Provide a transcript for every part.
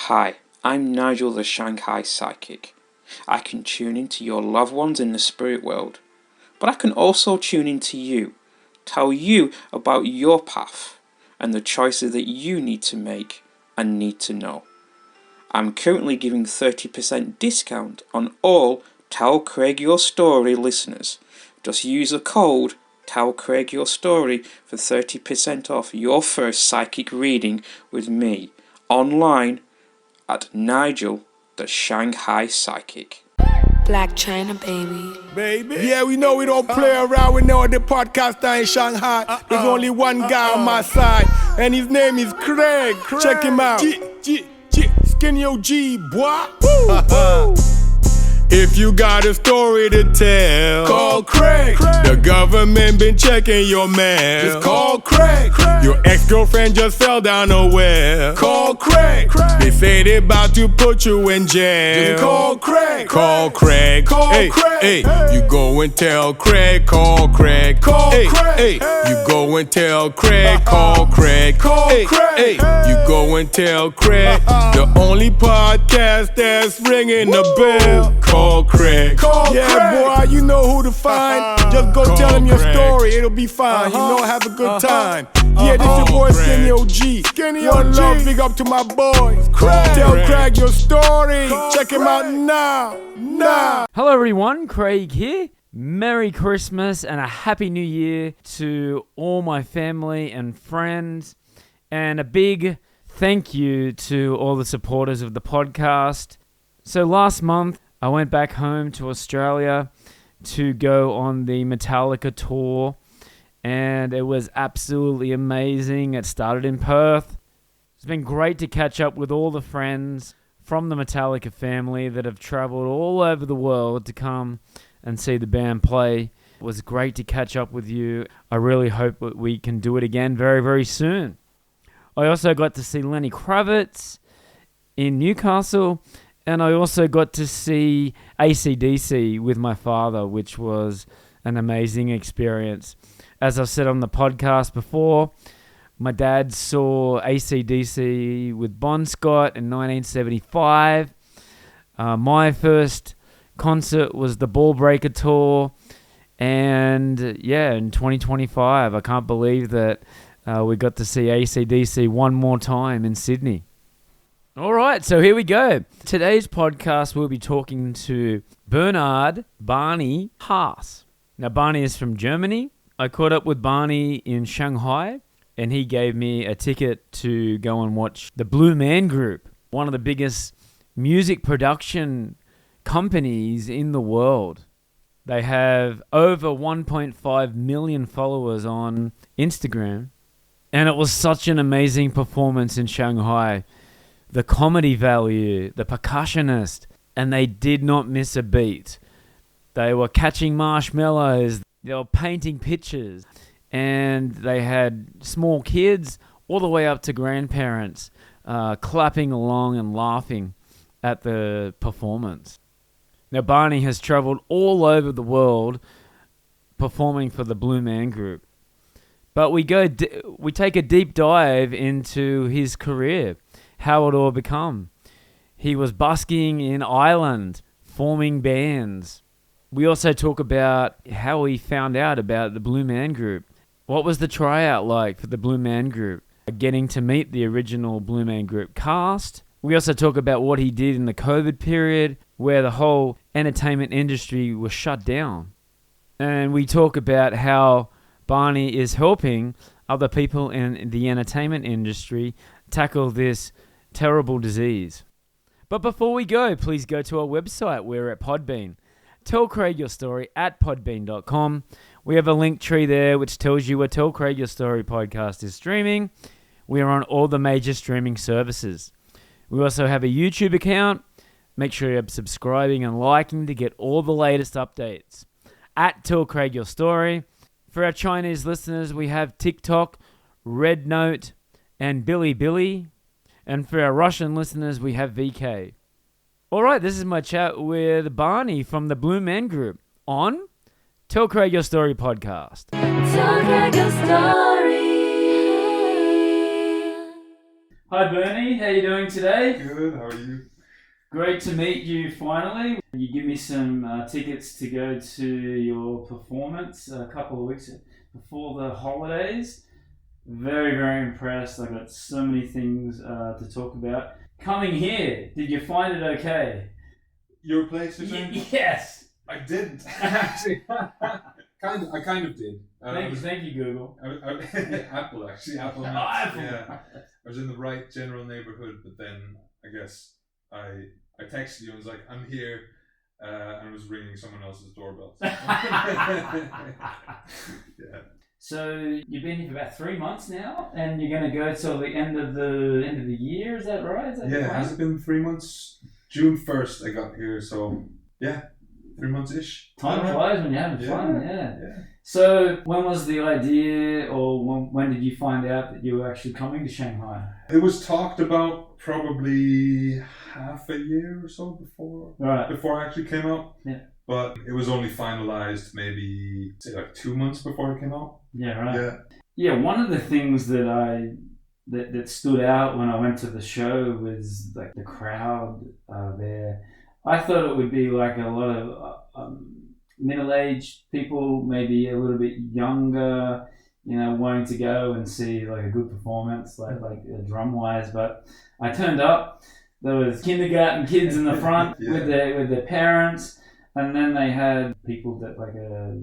Hi, I'm Nigel the Shanghai Psychic. I can tune into your loved ones in the spirit world, but I can also tune into you, tell you about your path and the choices that you need to make and need to know. I'm currently giving 30% discount on all Tell Craig Your Story listeners. Just use the code Tell Craig Your Story for 30% off your first psychic reading with me online at Nigel the Shanghai Psychic. Black China, baby. Yeah, we know we don't play around. We know the podcast in Shanghai. There's only one guy on my side, and his name is Craig. Check him out. Skinny OG, boy. If you got a story to tell, call Craig. The government been checking your mail. Just call Craig. Your ex-girlfriend just fell down a well. Call Craig. They say they about to put you in jail. Just call Craig. Call Craig. Call Craig. Hey, you go and tell Craig. Call Craig. Call Craig. Hey, you go and tell Craig. Call Craig. Call Craig. Hey, you go and tell Craig. The only podcast that's ringing the bell. Call Craig. Yeah, boy, you know who to find. Just go tell him your story, it'll be fine. You know, have a good time. Yeah, this your boy Skinny OG. One love, big up to my boys. Tell Craig your story. Check him out now. Hello everyone, Craig here. Merry Christmas and a Happy New Year to all my family and friends. And a big thank you to all the supporters of the podcast. So last month, I went back home to Australia to go on the Metallica tour, and it was absolutely amazing. It started in Perth. It's been great to catch up with all the friends from the Metallica family that have traveled all over the world to come and see the band play. It was great to catch up with you. I really hope that we can do it again very, very soon. I also got to see Lenny Kravitz in Newcastle, and I also got to see AC/DC with my father, which was an amazing experience. As I've said on the podcast before, my dad saw AC/DC with Bon Scott in 1975. My first concert was the Ball Breaker tour. And yeah, in 2025, I can't believe that we got to see AC/DC one more time in Sydney. All right, so here we go. Today's podcast, we'll be talking to Barney Haas. Now, Barney is from Germany. I caught up with Barney in Shanghai, and he gave me a ticket to go and watch the Blue Man Group, one of the biggest music production companies in the world. They have over 1.5 million followers on Instagram, and it was such an amazing performance in Shanghai. The comedy value, the percussionist, and they did not miss a beat. They were catching marshmallows, they were painting pictures, and they had small kids all the way up to grandparents clapping along and laughing at the performance. Now, Barney has traveled all over the world performing for the Blue Man Group. But we take a deep dive into his career, how it all become. He was busking in Ireland, forming bands. We also talk about how he found out about the Blue Man Group. What was the tryout like for the Blue Man Group? Getting to meet the original Blue Man Group cast. We also talk about what he did in the COVID period, where the whole entertainment industry was shut down. And we talk about how Barney is helping other people in the entertainment industry tackle this terrible disease. But before we go, please go to our website. We're at Podbean. Tell Craig Your Story at podbean.com. We have a link tree there which tells you where Tell Craig Your Story podcast is streaming. We are on all the major streaming services. We also have a YouTube account. Make sure you're subscribing and liking to get all the latest updates. At Tell Craig Your Story. For our Chinese listeners, we have TikTok, Red Note, and Bilibili. And for our Russian listeners, we have VK. All right, this is my chat with Barney from the Blue Man Group on Tell Craig Your Story podcast. Tell Craig your story. Hi Bernie, how you doing today? Good, how are you? Great to meet you finally. You give me some tickets to go to your performance a couple of weeks before the holidays. Very, very impressed. I got so many things to talk about. Coming here, did you find it okay? Your place, you're saying? Yes. I didn't actually. I kind of did. Thank you, Google. Apple actually. Apple Oh, Maps. Apple. Yeah, I was in the right general neighborhood, but then I guess I texted you and was like, I'm here, and I was ringing someone else's doorbell. So. Yeah. So you've been here for about 3 months now, and you're going to go till the end of the year. Is that right? Is that Yeah, right? has it been 3 months? June 1st I got here, so yeah, 3 months ish. Time flies when you're having fun. Yeah. Yeah. So when was the idea, or when did you find out that you were actually coming to Shanghai? It was talked about probably half a year or so before I actually came out. Yeah. But it was only finalized maybe say like 2 months before it came out. Yeah, right. Yeah. Yeah, one of the things that that stood out when I went to the show was like the crowd there. I thought it would be like a lot of middle-aged people, maybe a little bit younger, wanting to go and see like a good performance, like drum-wise. But I turned up. There was kindergarten kids in the front Yeah. with their parents, and then they had people that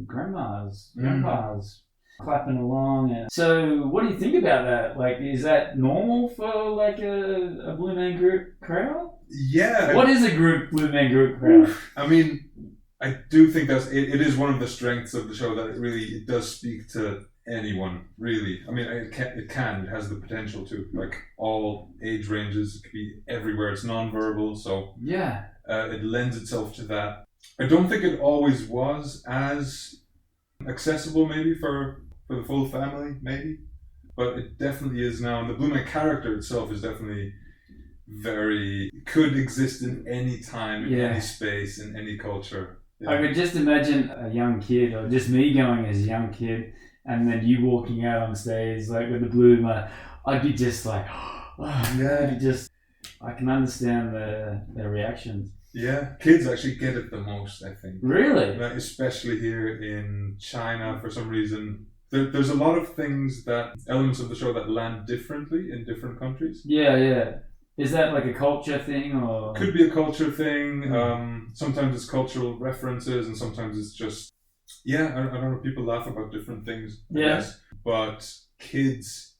grandmas, grandpas. Clapping along. And so what do you think about that? Like, is that normal for like a Blue Man Group crowd? Yeah. What is a Blue Man Group crowd? I mean, I do think it is one of the strengths of the show that it does speak to anyone, really. I mean, it has the potential to, like, all age ranges. It could be everywhere. It's non-verbal, so Yeah. It lends itself to that. I don't think it always was as accessible, maybe for the full family, maybe, but it definitely is now. And the Blue Man character itself is definitely could exist in any time, in any space, in any culture. Yeah. I could just imagine a young kid, or just me going as a young kid, and then you walking out on stage like with the blue man. I'd be just like, I can understand the reactions. Yeah, kids actually get it the most, I think. Really? Especially here in China, for some reason. There's a lot of elements of the show that land differently in different countries. Yeah. Is that like a culture thing, or? Could be a culture thing. Sometimes it's cultural references, and sometimes it's just, I don't know, people laugh about different things, I guess. But kids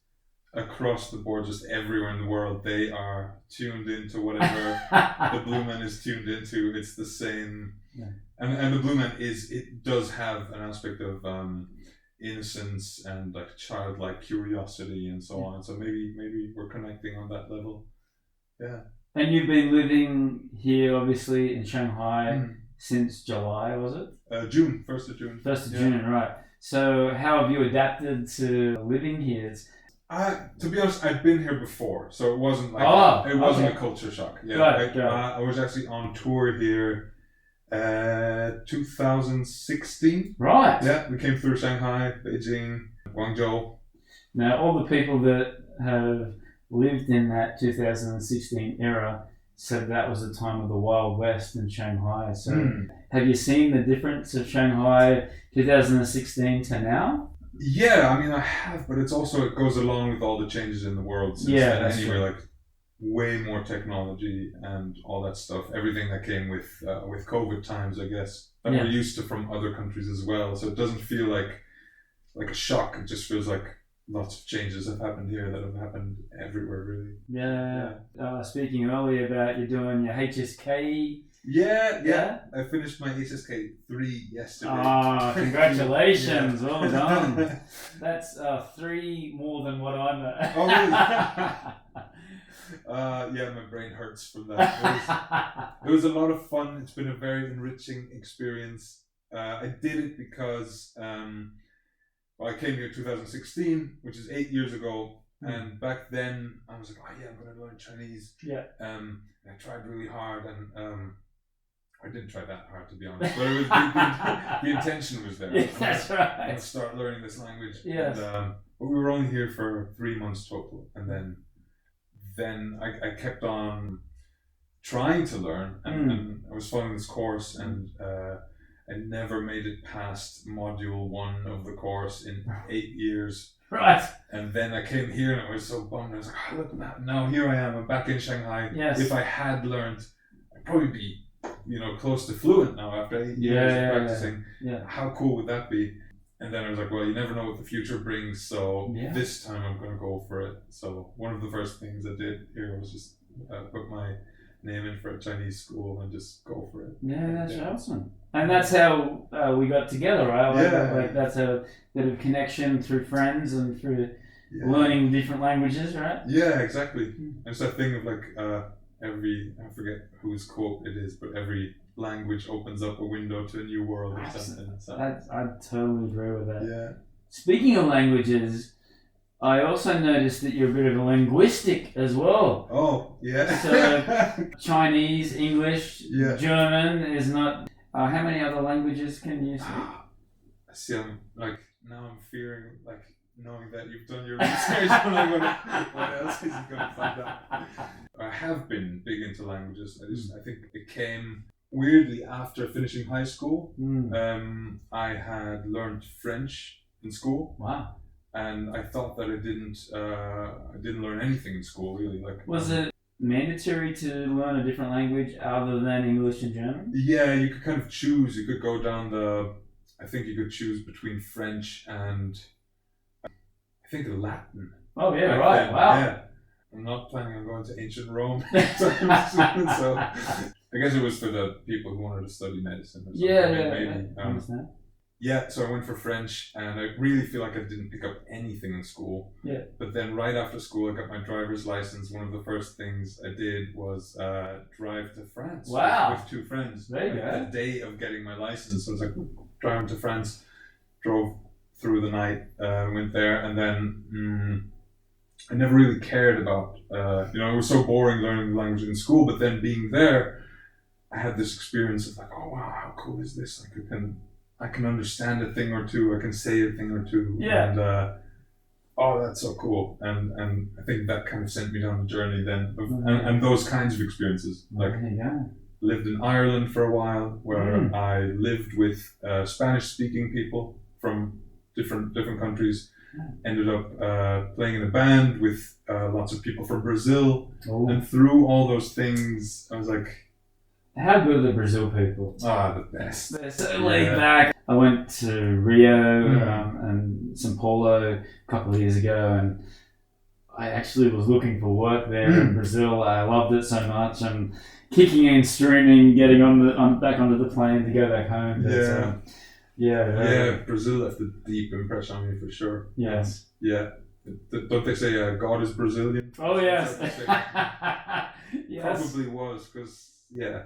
across the board, just everywhere in the world, they are tuned into whatever the Blue Man is tuned into. It's the same. Yeah. And the Blue Man it does have an aspect of innocence and like childlike curiosity and so on. So maybe we're connecting on that level. Yeah. And you've been living here, obviously, in Shanghai since July, was it? June, 1st of June. 1st of June, right. So how have you adapted to living here? To be honest, I'd been here before, so it wasn't like a culture shock. Yeah, I was actually on tour here 2016. Right. Yeah, we came through Shanghai, Beijing, Guangzhou. Now, all the people that have lived in that 2016 era said that was the time of the Wild West in Shanghai. So have you seen the difference of Shanghai 2016 to now? Yeah, I mean, I have, but it goes along with all the changes in the world since then anyway, like way more technology and all that stuff, everything that came with COVID times, I guess, that we're used to from other countries as well. So it doesn't feel like a shock. It just feels like lots of changes have happened here that have happened everywhere, really. Yeah. Speaking earlier about you doing your HSK. Yeah. I finished my HSK 3 yesterday. Ah, congratulations. Well done. That's 3 more than what I'm at. Oh, really? My brain hurts from that. It was a lot of fun. It's been a very enriching experience. I did it because I came here in 2016, which is 8 years ago. And back then, I was like, I'm going to learn Chinese. Yeah. And I tried really hard, and I didn't try that hard, to be honest. But it was the intention was there. That's right. I'm going to start learning this language. Yes. And, but we were only here for 3 months total, and then then I kept on trying to learn, and I was following this course, and I never made it past module 1 of the course in 8 years. Right. And then I came here and I was so bummed. I was like, oh, look at that. Now here I am. I'm back in Shanghai. Yes. If I had learned, I'd probably be, close to fluent now after 8 years of practicing. Yeah. How cool would that be? And then I was like, well, you never know what the future brings. So this time I'm going to go for it. So one of the first things I did here was just put my name in for a Chinese school and just go for it. Yeah, that's awesome. And that's how we got together, right? Like that's a bit of connection through friends and through learning different languages, right? Yeah, exactly. It's that thing of like I forget whose quote it is, but every language opens up a window to a new world or something. So. I totally agree with that. Yeah. Speaking of languages, I also noticed that you're a bit of a linguistic as well. Oh, yeah. So Chinese, English, German is not... how many other languages can you speak? See, now I'm fearing, knowing that you've done your research. What else is you going to find out? I have been big into languages. I think it came weirdly after finishing high school. I had learned French in school. Wow. And I thought that I didn't learn anything in school really. Was it mandatory to learn a different language other than English and German? Yeah, you could kind of choose. You could go down I think you could choose between French and I think Latin. Oh yeah, right. Then. Wow. Yeah. I'm not planning on going to ancient Rome anytime soon, so I guess it was for the people who wanted to study medicine or something. Maybe. I understand. Yeah, so I went for French, and I really feel like I didn't pick up anything in school. Yeah. But then right after school, I got my driver's license. One of the first things I did was drive to France with 2 friends. There you go. The day of getting my license. So I was like, driving to France, drove through the night, went there, and then I never really cared about, it was so boring learning the language in school, but then being there, I had this experience of like, oh wow, how cool is this? Like I can understand a thing or two. I can say a thing or two. Yeah. And that's so cool. And I think that kind of sent me down the journey then, and those kinds of experiences. Like lived in Ireland for a while, where I lived with Spanish-speaking people from different countries. Ended up playing in a band with lots of people from Brazil, and through all those things, I was like, how good are the Brazil people? The best. They're so laid back. I went to Rio and São Paulo a couple of years ago, and I actually was looking for work there in Brazil. I loved it so much, and kicking and screaming, getting back onto the plane to go back home. But, Brazil left a deep impression on me for sure. Yes. Yeah. Don't they say God is Brazilian? Oh yes. Yes. Probably was, because yeah.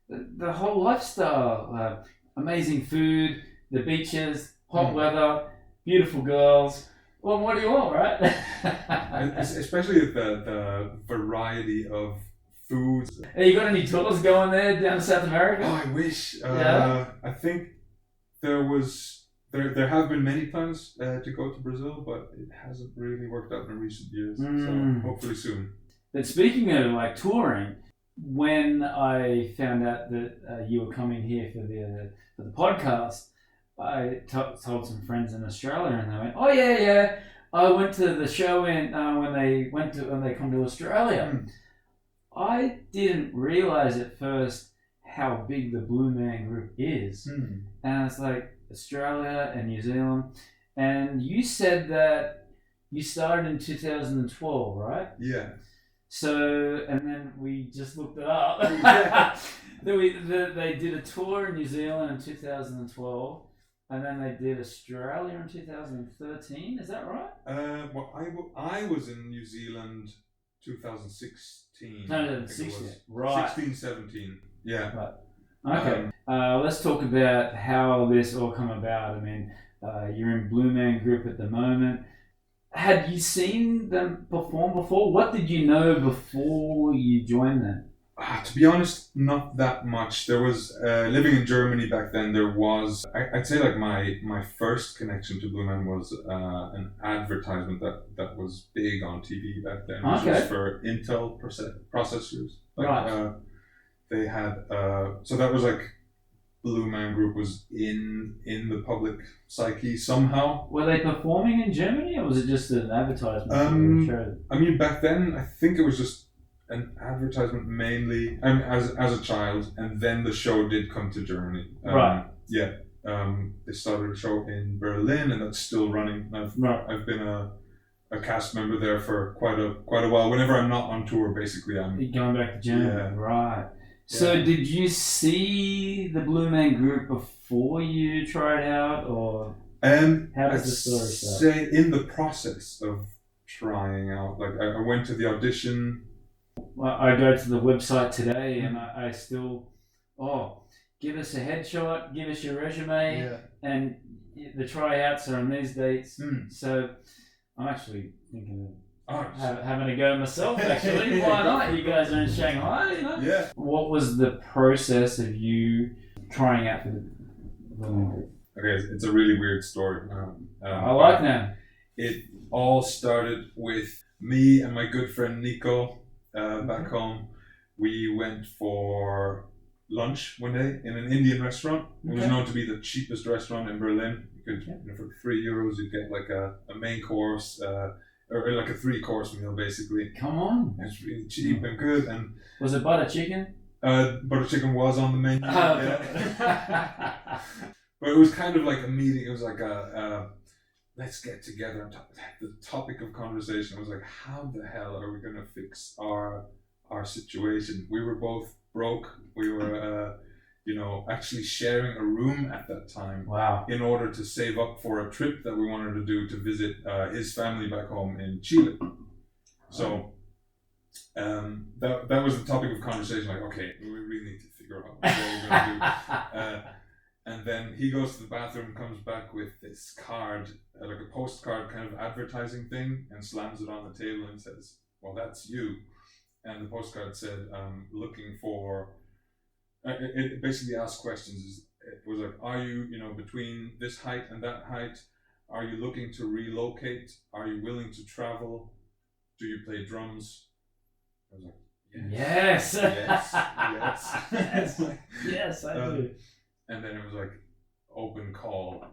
The whole lifestyle, amazing food, the beaches, hot weather, beautiful girls. Well, what do you want, right? Especially the variety of foods. Hey, you got any tours going there down to South America? Oh, I wish. I think there have been many plans to go to Brazil, but it hasn't really worked out in recent years. So hopefully soon. But speaking of touring, when I found out that you were coming here for the podcast, I told some friends in Australia, and they went, "Oh yeah, I went to the show when they come to Australia." I didn't realize at first how big the Blue Man Group is, and it's like Australia and New Zealand. And you said that you started in 2012, right? Yeah. So, and then we just looked it up. They did a tour in New Zealand in 2012, and then they did Australia in 2013. Is that right? I was in New Zealand 2016. No, 16. Right. 16, 17. Yeah. Right. Okay. Let's talk about how this all come about. I mean, you're in Blue Man Group at the moment. Had you seen them perform before? What did you know before you joined them? To be honest, not that much. There was living in Germany back then. There was, I'd say, like my first connection to Blue Man was an advertisement that was big on TV back then, which was for Intel processors. Like, right. They had so that was like Blue Man Group was in the public psyche somehow. Were they performing in Germany, or was it just an advertisement? I mean, back then I think it was just an advertisement mainly, as a child, and then the show did come to Germany. Right. Yeah. They started a show in Berlin, and that's still running. I've been a cast member there for quite a while. Whenever I'm not on tour, basically, I'm going back to Germany. Yeah. Right. So did you see the Blue Man Group before you tried out, or how does the story start? Say in the process of trying out, like I went to the audition. Well, I go to the website today, and I still, give us a headshot, give us your resume, and the tryouts are on these dates. So I'm actually thinking of having a go myself, actually. Why not? You guys are in Shanghai, you know? Yeah. What was the process of you trying out for the Blue Group? Okay, it's a really weird story. I like that. It all started with me and my good friend Nico back home. We went for lunch one day in an Indian restaurant. It was known to be the cheapest restaurant in Berlin. You could, for €3, you'd get like a main course, or like a 3-course meal, basically. Come on. It's really cheap and good. And was it butter chicken? Butter chicken was on the menu. But it was kind of like a meeting. It was like let's get together. The topic of conversation was like, how the hell are we going to fix our situation? We were both broke. We were, actually sharing a room at that time. Wow. In order to save up for a trip that we wanted to do to visit his family back home in Chile. So that was the topic of conversation. Like, okay, we really need to figure out what we're going to do. And then he goes to the bathroom, comes back with this card, like a postcard kind of advertising thing, and slams it on the table and says, well, that's you. And the postcard said, looking for, it basically asked questions. It was like, are you, between this height and that height? Are you looking to relocate? Are you willing to travel? Do you play drums? I was like, yes. Yes, I do. And then it was like open call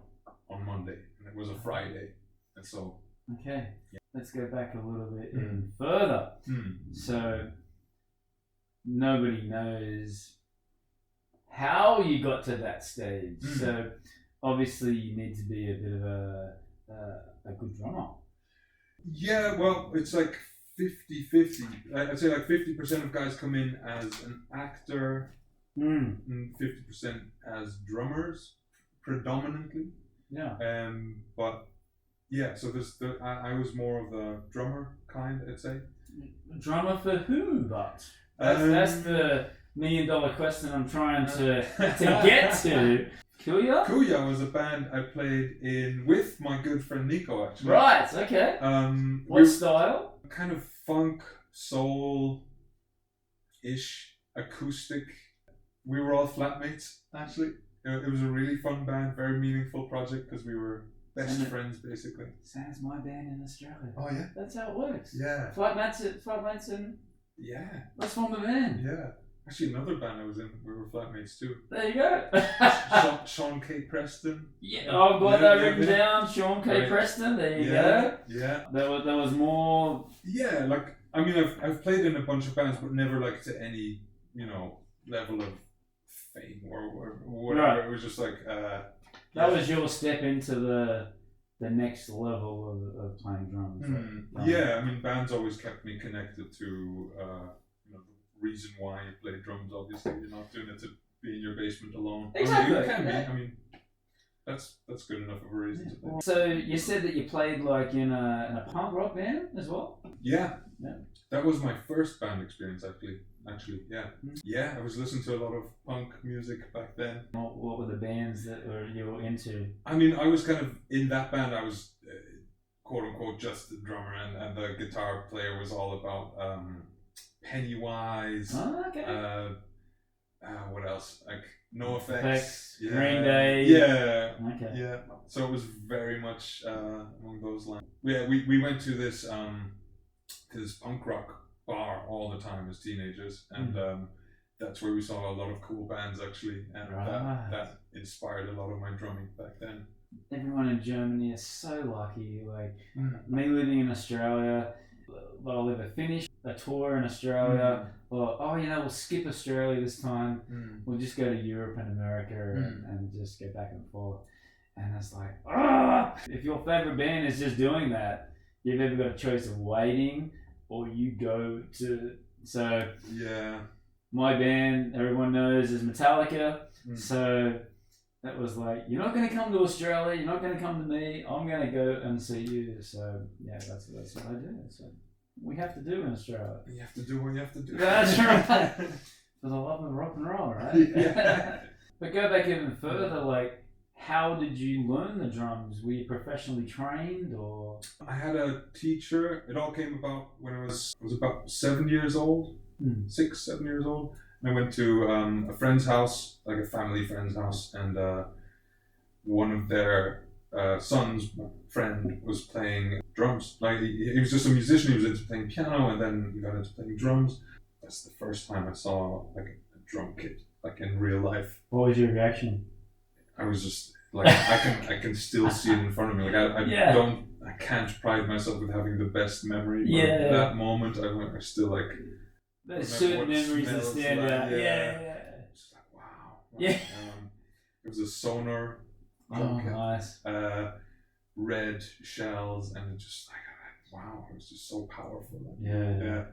on Monday, and it was a Friday, and so. Okay, let's go back a little bit even further. So nobody knows how you got to that stage. So obviously you need to be a bit of a good drummer. Yeah, well, it's like 50-50. I'd say like 50% of guys come in as an actor. 50% as drummers, predominantly. Yeah. But yeah, so I was more of the drummer kind, I'd say. Drummer for who? But that's the $1 million question I'm trying to get to. Kuya? Kuya was a band I played in with my good friend Nico, actually. Right. Okay. What style? Kind of funk, soul-ish, acoustic. We were all flatmates, actually. It was a really fun band, very meaningful project because we were best friends, basically. Same as my band in Australia. Oh, yeah? That's how it works. Yeah. Flatmates and... Yeah. Let's form a band. Yeah. Actually, another band I was in, we were flatmates too. There you go. Sean K. Preston. Yeah, I've got that written down. Sean K. Preston. There you go. Yeah. There was more... Yeah, like, I mean, I've played in a bunch of bands, but never like to any, level of fame or whatever. Right. It was just like that was your step into the next level of playing drums. Yeah, I mean, bands always kept me connected to the reason why you play drums. Obviously, you're not doing it to be in your basement alone. Exactly. I mean, you can be. I mean, that's good enough of a reason to play. So you said that you played like in a punk rock band as well. Yeah. That was my first band experience, actually, yeah. Yeah, I was listening to a lot of punk music back then. What were the bands that you were into? I mean, I was kind of, in that band, I was, quote-unquote, just the drummer, and the guitar player was all about Pennywise. Oh, okay. What else? Like NoFX. Effects, Yeah. Green Day. Yeah. Okay. Yeah. So it was very much along those lines. Yeah, we went to this punk rock bar all the time as teenagers, and that's where we saw a lot of cool bands actually, and that inspired a lot of my drumming back then. Everyone in Germany is so lucky. Like me living in Australia, I'll either finish a tour in Australia, or we'll skip Australia this time. We'll just go to Europe and America and just go back and forth. And it's like, if your favorite band is just doing that, you've either got a choice of waiting or you go to. So yeah, my band, everyone knows, is Metallica. So that was like, you're not going to come to Australia, you're not going to come to me, I'm going to go and see you. So yeah, that's what I do. So we have to do in Australia. You have to do what you have to do. That's right. For the love of rock and roll, right? Yeah. But go back even further, like, how did you learn the drums? Were you professionally trained, or? I had a teacher. It all came about when I was about 7 years old, 6, 7 years old. And I went to a friend's house, like a family friend's house, and one of their son's friend was playing drums. Like he was just a musician. He was into playing piano, and then he got into playing drums. That's the first time I saw like a drum kit, like in real life. What was your reaction? I was just like, I can still see it in front of me. Like I can't pride myself with having the best memory. But at that moment, I still like. There's certain memories that stand out. Yeah. Just like, wow. Yeah. It was a Sonar. Nice. Red shells, and it just like, wow, it was just so powerful. Yeah.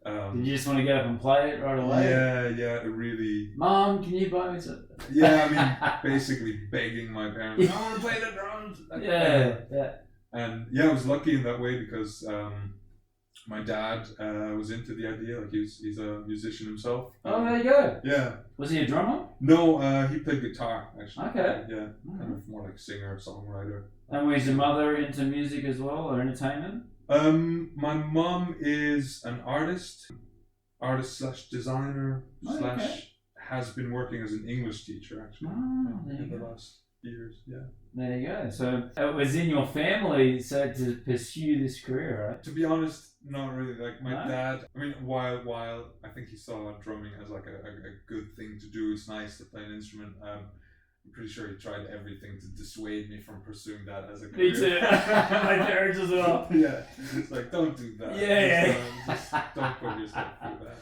Did you just want to get up and play it right away? Yeah, it really. Mom, can you buy me something? Yeah, I mean, basically begging my parents, I want to play the drums. Yeah. And yeah, I was lucky in that way because my dad was into the idea. Like he's a musician himself. Oh, there you go. Yeah. Was he a drummer? No, he played guitar actually. Okay. Yeah, kind of more like singer, songwriter. And was your mother into music as well, or entertainment? My mom is an artist / designer / has been working as an English teacher actually in the last years. Yeah. There you go. So it was in your family to pursue this career, right? To be honest, not really. Like my dad, I mean, while I think he saw drumming as like a good thing to do, it's nice to play an instrument. I'm pretty sure he tried everything to dissuade me from pursuing that as a career. Me too. My parents as well. Yeah, it's like, don't do that. Just don't put yourself through that.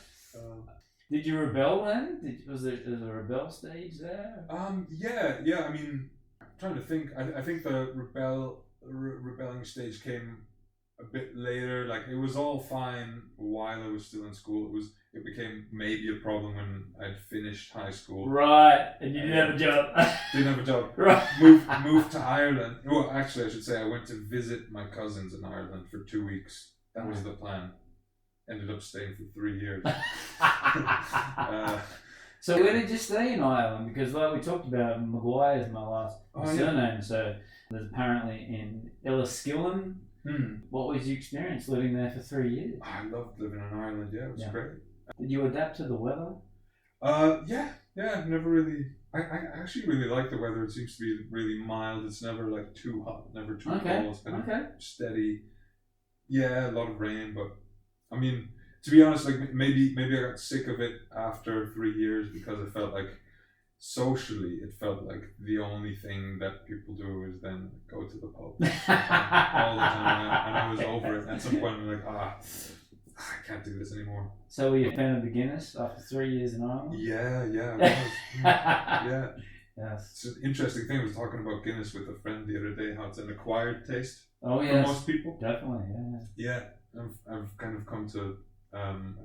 Did you rebel then? Was there a rebel stage there? Yeah. I mean, I'm trying to think. I think the rebelling stage came a bit later. Like it was all fine while I was still in school. It became maybe a problem when I'd finished high school. Right, and you didn't have a job. Didn't have a job. Right. Moved to Ireland. Well, actually, I should say I went to visit my cousins in Ireland for 2 weeks. That was the plan. Ended up staying for 3 years. So where did you stay in Ireland? Because like we talked about, Maguire is my last surname. Yeah. So there's apparently in Enniskillen. What was your experience living there for 3 years? I loved living in Ireland. Yeah, it was great. Did you adapt to the weather? Yeah. I've never really. I actually really like the weather. It seems to be really mild. It's never like too hot, never too cold. It's kind of steady. Yeah, a lot of rain, but I mean, to be honest, like maybe I got sick of it after 3 years because I felt like socially it felt like the only thing that people do is then go to the pub all the time, and I was over it. At some point, I'm like, I can't do this anymore. So were you a fan of the Guinness after 3 years in Ireland? Yeah, I was. Yeah. Yes. It's an interesting thing. I was talking about Guinness with a friend the other day, how it's an acquired taste for most people. Definitely, yeah. I've kind of come to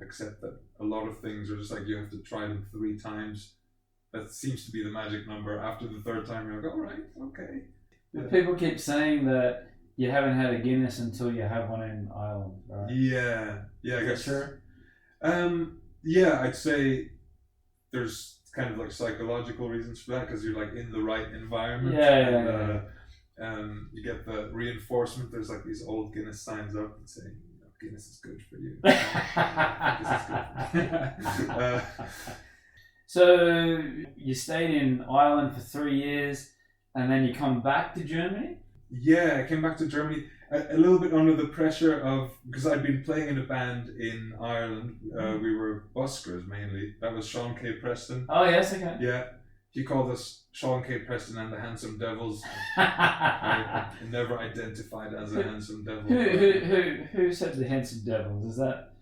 accept that a lot of things are just like you have to try them 3 times. That seems to be the magic number. After the 3rd time, you're like, all right, okay. But people keep saying that you haven't had a Guinness until you have one in Ireland, right? Yeah, I guess. Sure. Yeah, I'd say there's kind of like psychological reasons for that because you're like in the right environment. Yeah. You get the reinforcement. There's like these old Guinness signs up that say, Guinness is good for you. Guinness is good. So you stayed in Ireland for 3 years, and then you come back to Germany? Yeah, I came back to Germany a little bit under the pressure of, because I'd been playing in a band in Ireland. We were buskers mainly. That was Sean K. Preston. Oh yes, okay. Yeah, he called us Sean K. Preston and the Handsome Devils. I never identified as a handsome devil. Who said the handsome devils? Is that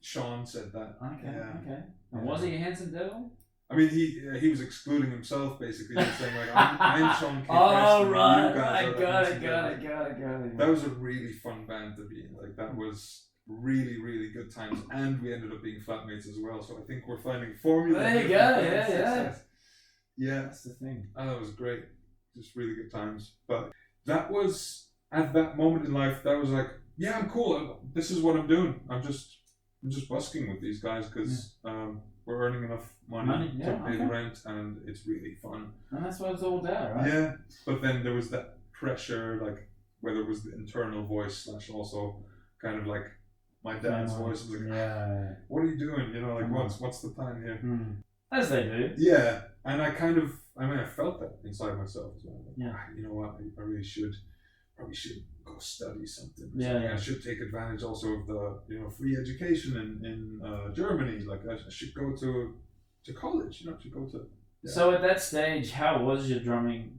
Sean said that. okay? Yeah. Okay. And was he a handsome devil? I mean, he was excluding himself basically. He was saying like, I'm Sean K. Oh Preston. right, You guys are the got handsome devils." it. That was a really fun band to be in. Like that was really, really good times, and we ended up being flatmates as well. So I think we're finding formula. There you go. Yeah. Yeah, That's the thing. and that was great. Just really good times. But that was at that moment in life. That was like, yeah, I'm cool. This is what I'm doing. I'm just busking with these guys because we're earning enough money to pay the rent, and it's really fun. And that's what it's all about, right? Yeah, but then there was that pressure, like whether it was the internal voice / also kind of like my dad's voice was like, what are you doing? You know, like what's the plan here? As they do. Yeah, and I felt that inside myself as well. Like, you know what? I probably should go study something. I should take advantage also of the free education in Germany. Like I should go to college. You know, to go to. Yeah. So at that stage, how was your drumming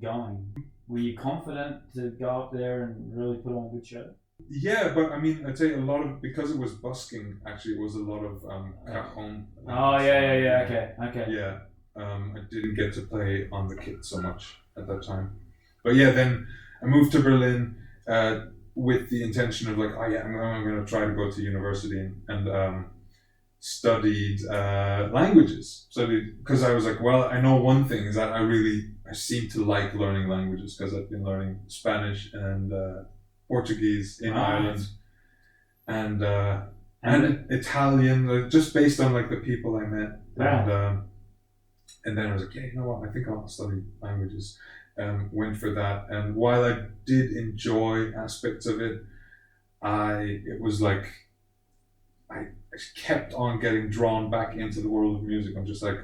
going? Were you confident to go up there and really put on a good show? Yeah, but I mean, I'd say a lot of, because it was busking. Actually, it was a lot of cajon. Oh yeah. Okay. Yeah, I didn't get to play on the kit so much at that time, but yeah, then I moved to Berlin with the intention of like, I'm going to try to go to university and studied languages. Because I was like, well, I know one thing is that I seem to like learning languages because I've been learning Spanish and Portuguese in Ireland and Italian, just based on like the people I met. And then I was like, yeah, you know what? I think I'll study languages. Went for that, and while I did enjoy aspects of it, it was like I kept on getting drawn back into the world of music. I'm just like,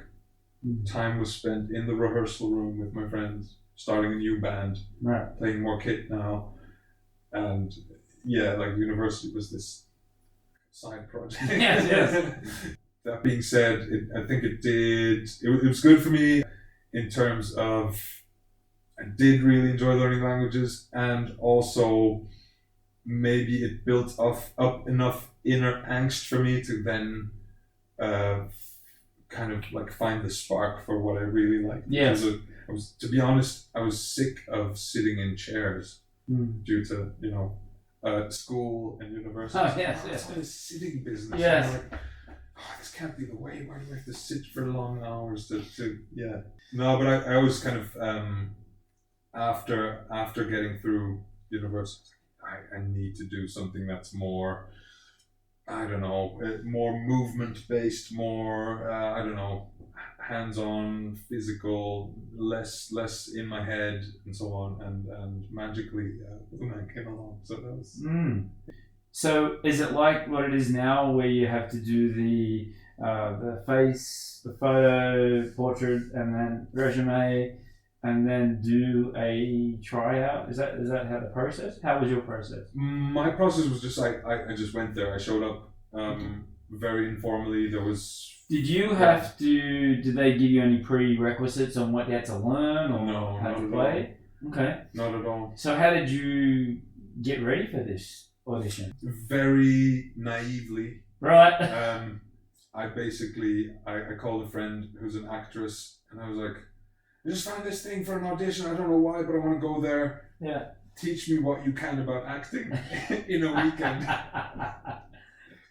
time was spent in the rehearsal room with my friends, starting a new band, playing more kit now, and like university was this side project. Yes. That being said, I think it was good for me in terms of I did really enjoy learning languages, and also maybe it built up enough inner angst for me to then kind of like find the spark for what I really liked. Yes. To be honest, I was sick of sitting in chairs due to school and university. Oh yes. It's been a sitting business. Yes. I'm like, this can't be the way. Why do I have to sit for long hours to yeah? No, but I always kind of after getting through university, I need to do something that's more, I don't know, more movement based, more I don't know, hands-on, physical, less in my head, and so on. And magically, the man came along. So that was. So is it like what it is now, where you have to do the face, the photo, portrait, and then resume, and then do a tryout? Is that how the process? How was your process? My process was just I just went there. I showed up very informally. There was. Did you have to? Did they give you any prerequisites on what you had to learn or No, how not to at play? all. Okay. Not at all. So how did you get ready for this audition? Very naively. Right. I called a friend who's an actress, and I was like, I just found this thing for an audition. I don't know why, but I want to go there. Yeah. Teach me what you can about acting in a weekend.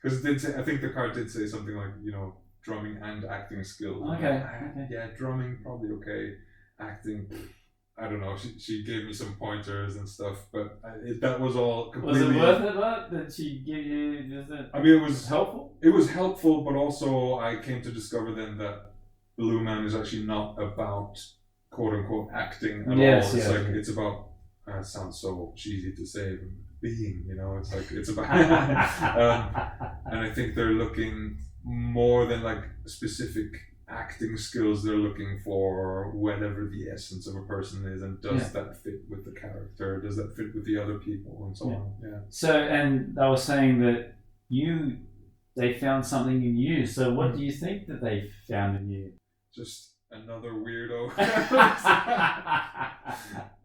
Because it did say, I think the card did say something like, drumming and acting skills. Okay. Yeah, drumming probably okay. Acting, I don't know. She gave me some pointers and stuff, but that was all completely. Was it worth it, though? Did she give you? It was helpful. It was helpful, but also I came to discover then that Blue Man is actually not about quote unquote acting at all. It's it's about. It sounds so cheesy to say. being, you know. It's like it's about and I think they're looking more than like specific acting skills. They're looking for whatever the essence of a person is, and does that fit with the character, does that fit with the other people, and so on. So, and they were saying that they found something in you. So what do you think that they found in you? Just another weirdo.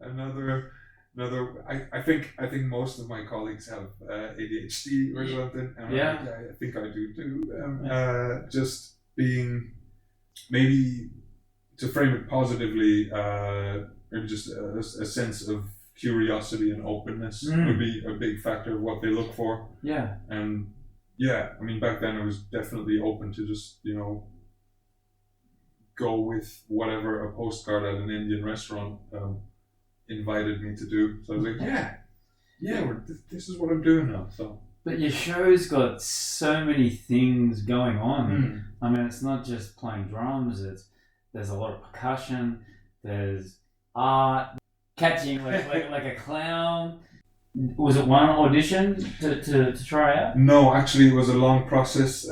another. I think most of my colleagues have ADHD or something. And I think I do too. Just being, maybe to frame it positively, maybe just a sense of curiosity and openness would be a big factor of what they look for. Yeah. And yeah, I mean, back then I was definitely open to just, you know, go with whatever a postcard at an Indian restaurant invited me to do. So I was like, this is what I'm doing now. So. But your show's got so many things going on. I mean, it's not just playing drums. There's a lot of percussion. There's art, catching like a clown. Was it one audition to try out? No, actually, it was a long process.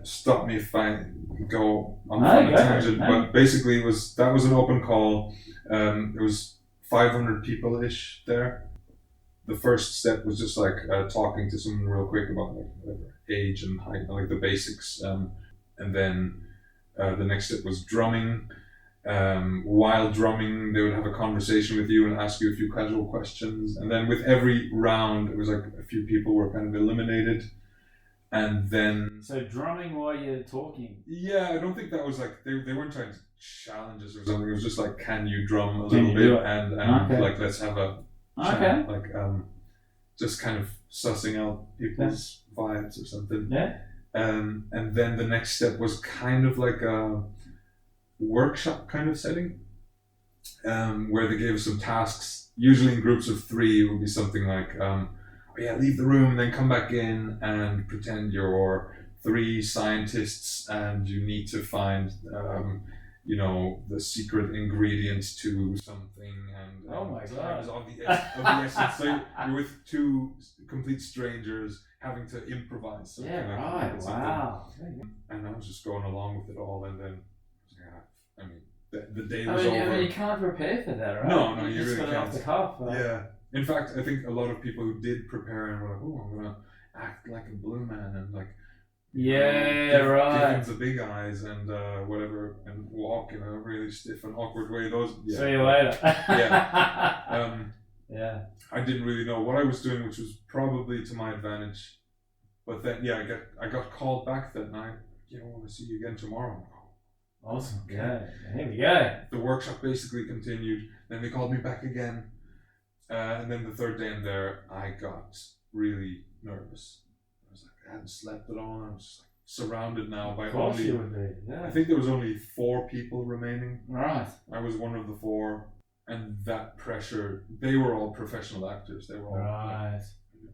Stop me if I go on a tangent. But basically, that was an open call. It was 500 people-ish there. The first step was just like talking to someone real quick about like whatever, age and height, like the basics. And then the next step was drumming. While drumming, they would have a conversation with you and ask you a few casual questions. And then with every round, it was like a few people were kind of eliminated. And then... So drumming while you're talking? Yeah, I don't think that was like... They weren't trying to challenge us or something. It was just like, can you drum a little bit? And like, let's have a chat. Like, just kind of sussing out people's vibes or something. Yeah. And then the next step was kind of like a workshop kind of setting, where they gave us some tasks, usually in groups of 3. It would be something like, leave the room, then come back in and pretend you're 3 scientists and you need to find, the secret ingredients to something, and oh my god, of the essence. So you're with 2 complete strangers having to improvise something. Wow. And I was just going along with it all, and then I mean, the day was over. I mean, you can't prepare for that, right? No, you just really got it can't. off the cuff. Right? Yeah. In fact, I think a lot of people who did prepare and were like, "Oh, I'm gonna act like a blue man and like." Right. Give him the big eyes and whatever, and walk in a really stiff and awkward way. See you later. I didn't really know what I was doing, which was probably to my advantage. But then, I got called back that night. I want to see you again tomorrow. Awesome. Okay. Here we go. The workshop basically continued. Then they called me back again, and then the third day in there, I got really nervous. I was like, I hadn't slept at all. I was just like surrounded now by only. I think there was only 4 people remaining. Right. I was one of the 4, and that pressure. They were all professional actors. They were all right.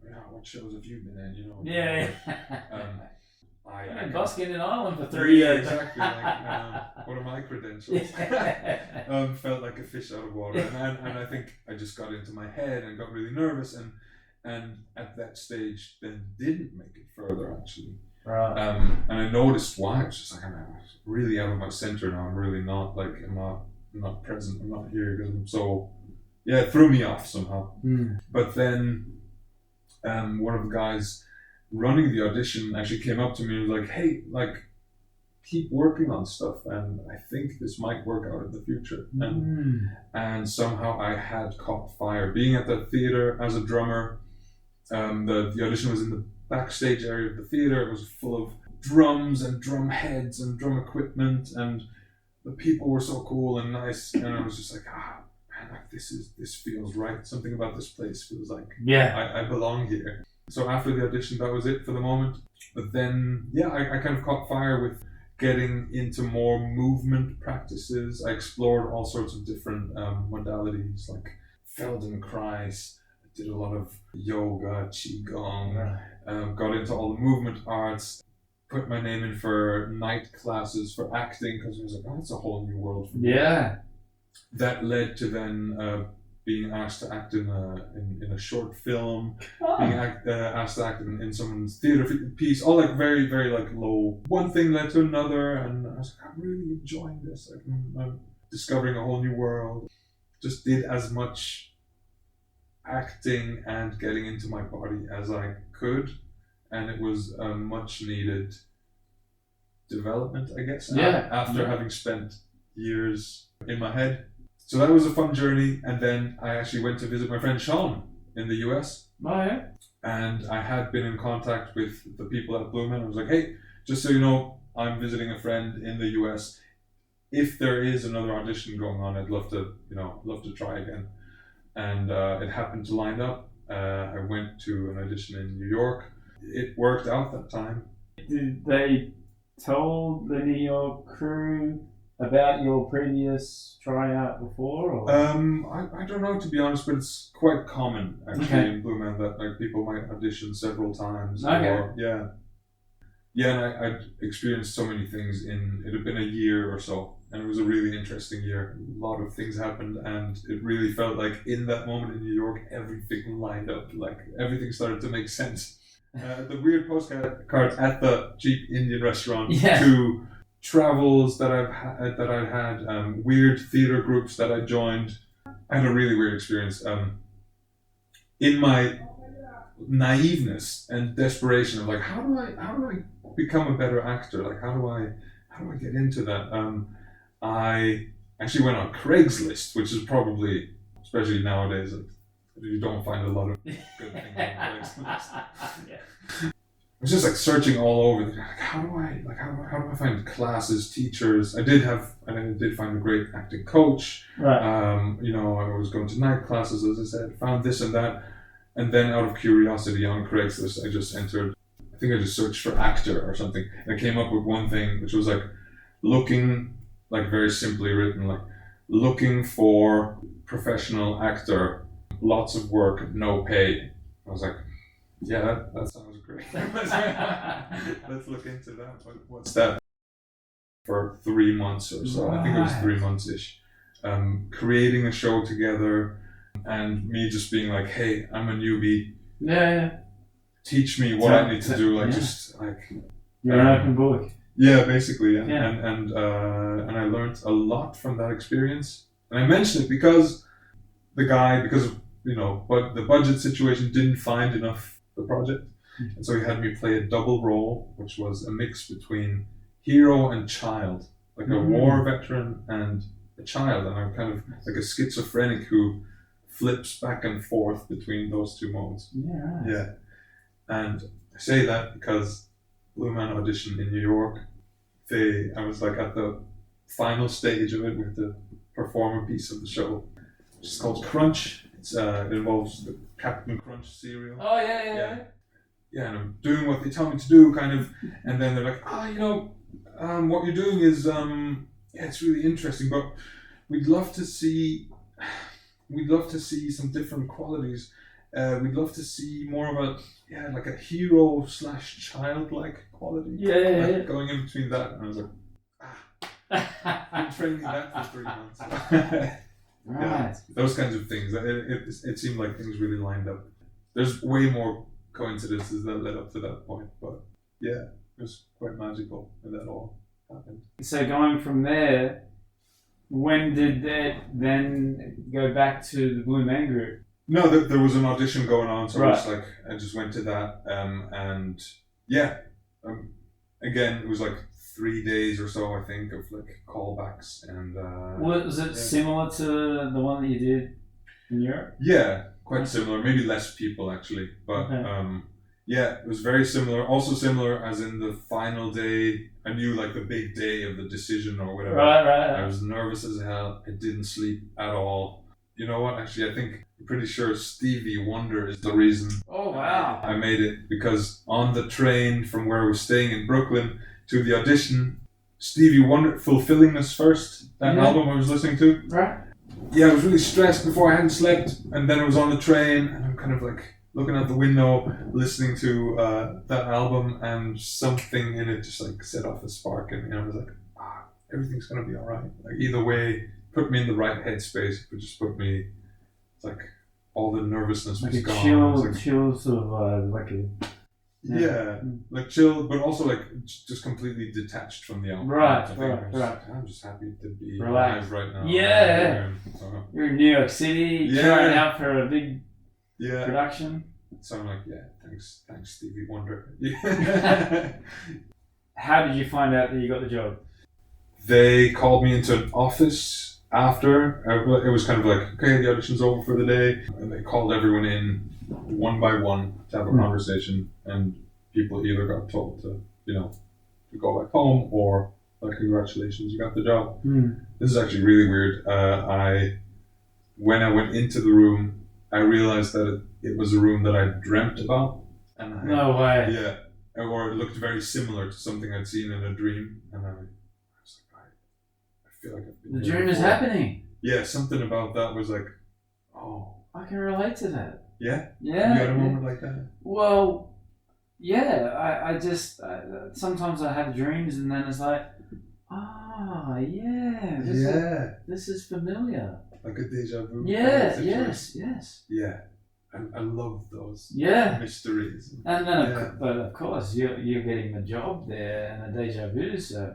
Like, what shows have you been in? You know. Yeah. I've been busking in Ireland for 3 years. Exactly. Like, what are my credentials? Felt like a fish out of water, and I think I just got into my head and got really nervous, and at that stage then didn't make it further actually. Right. And I noticed why. I was just like, I'm really out of my center now. I'm really not like I'm not present. I'm not here because I'm so. Yeah, it threw me off somehow. But then, one of the guys running the audition actually came up to me and was like, hey, like, keep working on stuff, and I think this might work out in the future. And somehow I had caught fire. Being at the theater as a drummer, the audition was in the backstage area of the theater. It was full of drums and drum heads and drum equipment, and the people were so cool and nice, and I was just like, man, like this feels right. Something about this place feels like I belong here. So after the audition, that was it for the moment. But then, I kind of caught fire with getting into more movement practices. I explored all sorts of different modalities, like Feldenkrais. I did a lot of yoga, qigong. Got into all the movement arts. Put my name in for night classes for acting because I was like, that's a whole new world for me. Yeah. That led to then being asked to act in a short film, being asked to act in someone's theater piece, all like very, very like low. One thing led to another, and I was like, I'm really enjoying this. Like, I'm discovering a whole new world. Just did as much acting and getting into my body as I could, and it was a much needed development, I guess. After having spent years in my head. So that was a fun journey, and then I actually went to visit my friend Sean in the US. Oh, yeah? And I had been in contact with the people at Blue Man. I was like, hey, just so you know, I'm visiting a friend in the US. If there is another audition going on, I'd love to try again. And it happened to line up. I went to an audition in New York. It worked out that time. Did they tell the New York crew about your previous tryout before? Or? I don't know, to be honest, but it's quite common actually in Blue Man that like people might audition several times. And I'd experienced so many things it had been a year or so, and it was a really interesting year. A lot of things happened, and it really felt like in that moment in New York, everything lined up, like everything started to make sense. The weird postcards at the cheap Indian restaurant to travels that I'd had, weird theater groups that I joined. I had a really weird experience. In my naiveness and desperation of like, how do I become a better actor? Like, how do I get into that? I actually went on Craigslist, which is probably, especially nowadays, like, you don't find a lot of good things on Craigslist. I was just like searching all over. Like, how do I find classes, teachers? I did find a great acting coach. Right. I was going to night classes, as I said. Found this and that, and then out of curiosity on Craigslist, I just entered. I think I just searched for actor or something, and I came up with one thing, which was like looking, like very simply written, like looking for professional actor, lots of work, no pay. I was like, yeah, that sounds great. Let's look into that. What's that? For 3 months or so, I think it was 3 months-ish. Creating a show together, and me just being like, hey, I'm a newbie. Yeah. Teach me what I need to do. Like, just like... You're an open book. Yeah, basically. And I learned a lot from that experience. And I mention it because but the budget situation didn't find enough the project, and so he had me play a double role, which was a mix between hero and child, like a war veteran and a child, and I'm kind of like a schizophrenic who flips back and forth between those two modes. Yeah. And I say that because Blue Man audition in New York, I was like at the final stage of it with the perform a piece of the show, which is called Crunch. It involves the Captain Crunch cereal. Oh, yeah. Yeah, and I'm doing what they tell me to do, kind of, and then they're like, what you're doing is, it's really interesting, but we'd love to see some different qualities. We'd love to see more of a hero / childlike quality. Yeah. Going in between that, and I was like, I'm training that for 3 months. Right. Yeah, those kinds of things. It seemed like things really lined up. There's way more coincidences that led up to that point, but yeah, it was quite magical when that all happened. So going from there, when did that then go back to the Blue Man Group? No, there was an audition going on, so I just went to that, and again, it was like 3 days or so, I think, of like callbacks, and was it similar to the one that you did in Europe? Yeah, quite similar. Maybe less people actually, but it was very similar. Also similar as in the final day. I knew like the big day of the decision or whatever. Right. I was nervous as hell. I didn't sleep at all. You know what? Actually, I'm pretty sure Stevie Wonder is the reason. Oh wow! I made it because on the train from where I was staying in Brooklyn to the audition, Stevie Wonder, Fulfillingness First, that album I was listening to. Right. Yeah, I was really stressed before I hadn't slept, and then I was on the train, and I'm kind of like looking out the window, listening to that album, and something in it just like set off a spark, and I was like, everything's gonna be all right. Like either way, put me in the right headspace, but just put me It's like all the nervousness Like was a gone. chill sort of like a... Yeah, like chill, but also like just completely detached from the outcome. Right. I'm just happy to be Relaxed alive right now. Yeah. You're in New York City, trying out for a big production. So I'm like, thanks Stevie Wonder. Yeah. How did you find out that you got the job? They called me into an office after. It was kind of like, okay, the audition's over for the day. And they called everyone in one by one to have a conversation. And people either got told to go back home or, like, congratulations, you got the job. This is actually really weird. When I went into the room, I realized that it was a room that I dreamt about. No way. Yeah. Or it looked very similar to something I'd seen in a dream. And I was like, I feel like I've been The dream is happening. Yeah, something about that was like, oh. I can relate to that. Yeah? Yeah. You had a moment like that? Well, yeah. I just, sometimes I have dreams and then it's like, this is familiar. Like a deja vu. Yeah, yes. Yeah. I love those mysteries. And then, but of course, you're getting the job there and the deja vu, so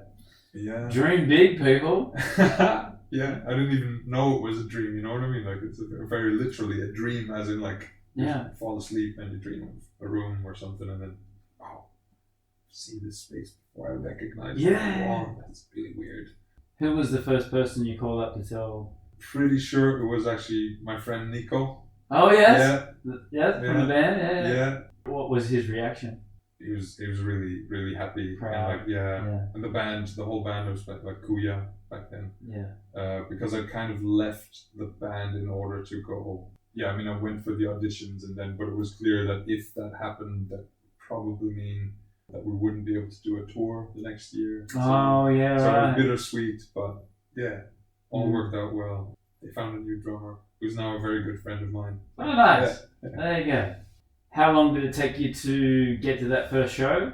dream big, people. Yeah, I didn't even know it was a dream, you know what I mean? Like, it's very literally a dream, as in, like, you fall asleep and you dream of a room or something, and then, I've seen this space before, I recognize it. Wow, that's really weird. Who was the first person you called up to tell? Pretty sure it was actually my friend Nico. Oh, yes? Yeah, from the band, Yeah. What was his reaction? He was really, really happy. Proud. And and the whole band was like Kuya back then. Yeah. Because I kind of left the band in order to go. Yeah, I mean, I went for the auditions but it was clear that if that happened, that would probably mean that we wouldn't be able to do a tour the next year. So it was bittersweet, but all worked out well. They found a new drummer who's now a very good friend of mine. Oh, nice. Yeah. There you go. How long did it take you to get to that first show?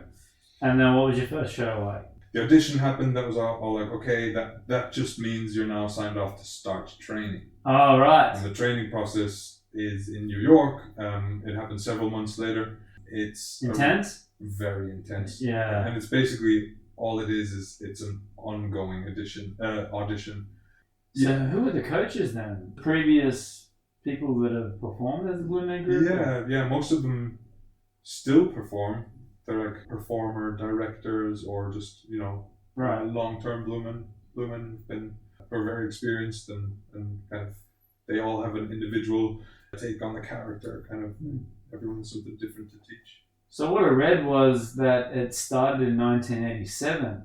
And then what was your first show like? The audition happened. That was all like, okay, that just means you're now signed off to start training. Oh, right. And the training process is in New York. It happened several months later. It's intense? Very intense. Yeah. And it's basically, all it is it's an ongoing audition. So who were the coaches then? Previous people that have performed as the Blue Man Group? Yeah. Most of them still perform. They're like performer directors or just, long-term Blue Men are very experienced and kind of, they all have an individual take on the character. Kind of everyone's something different to teach. So what I read was that it started in 1987.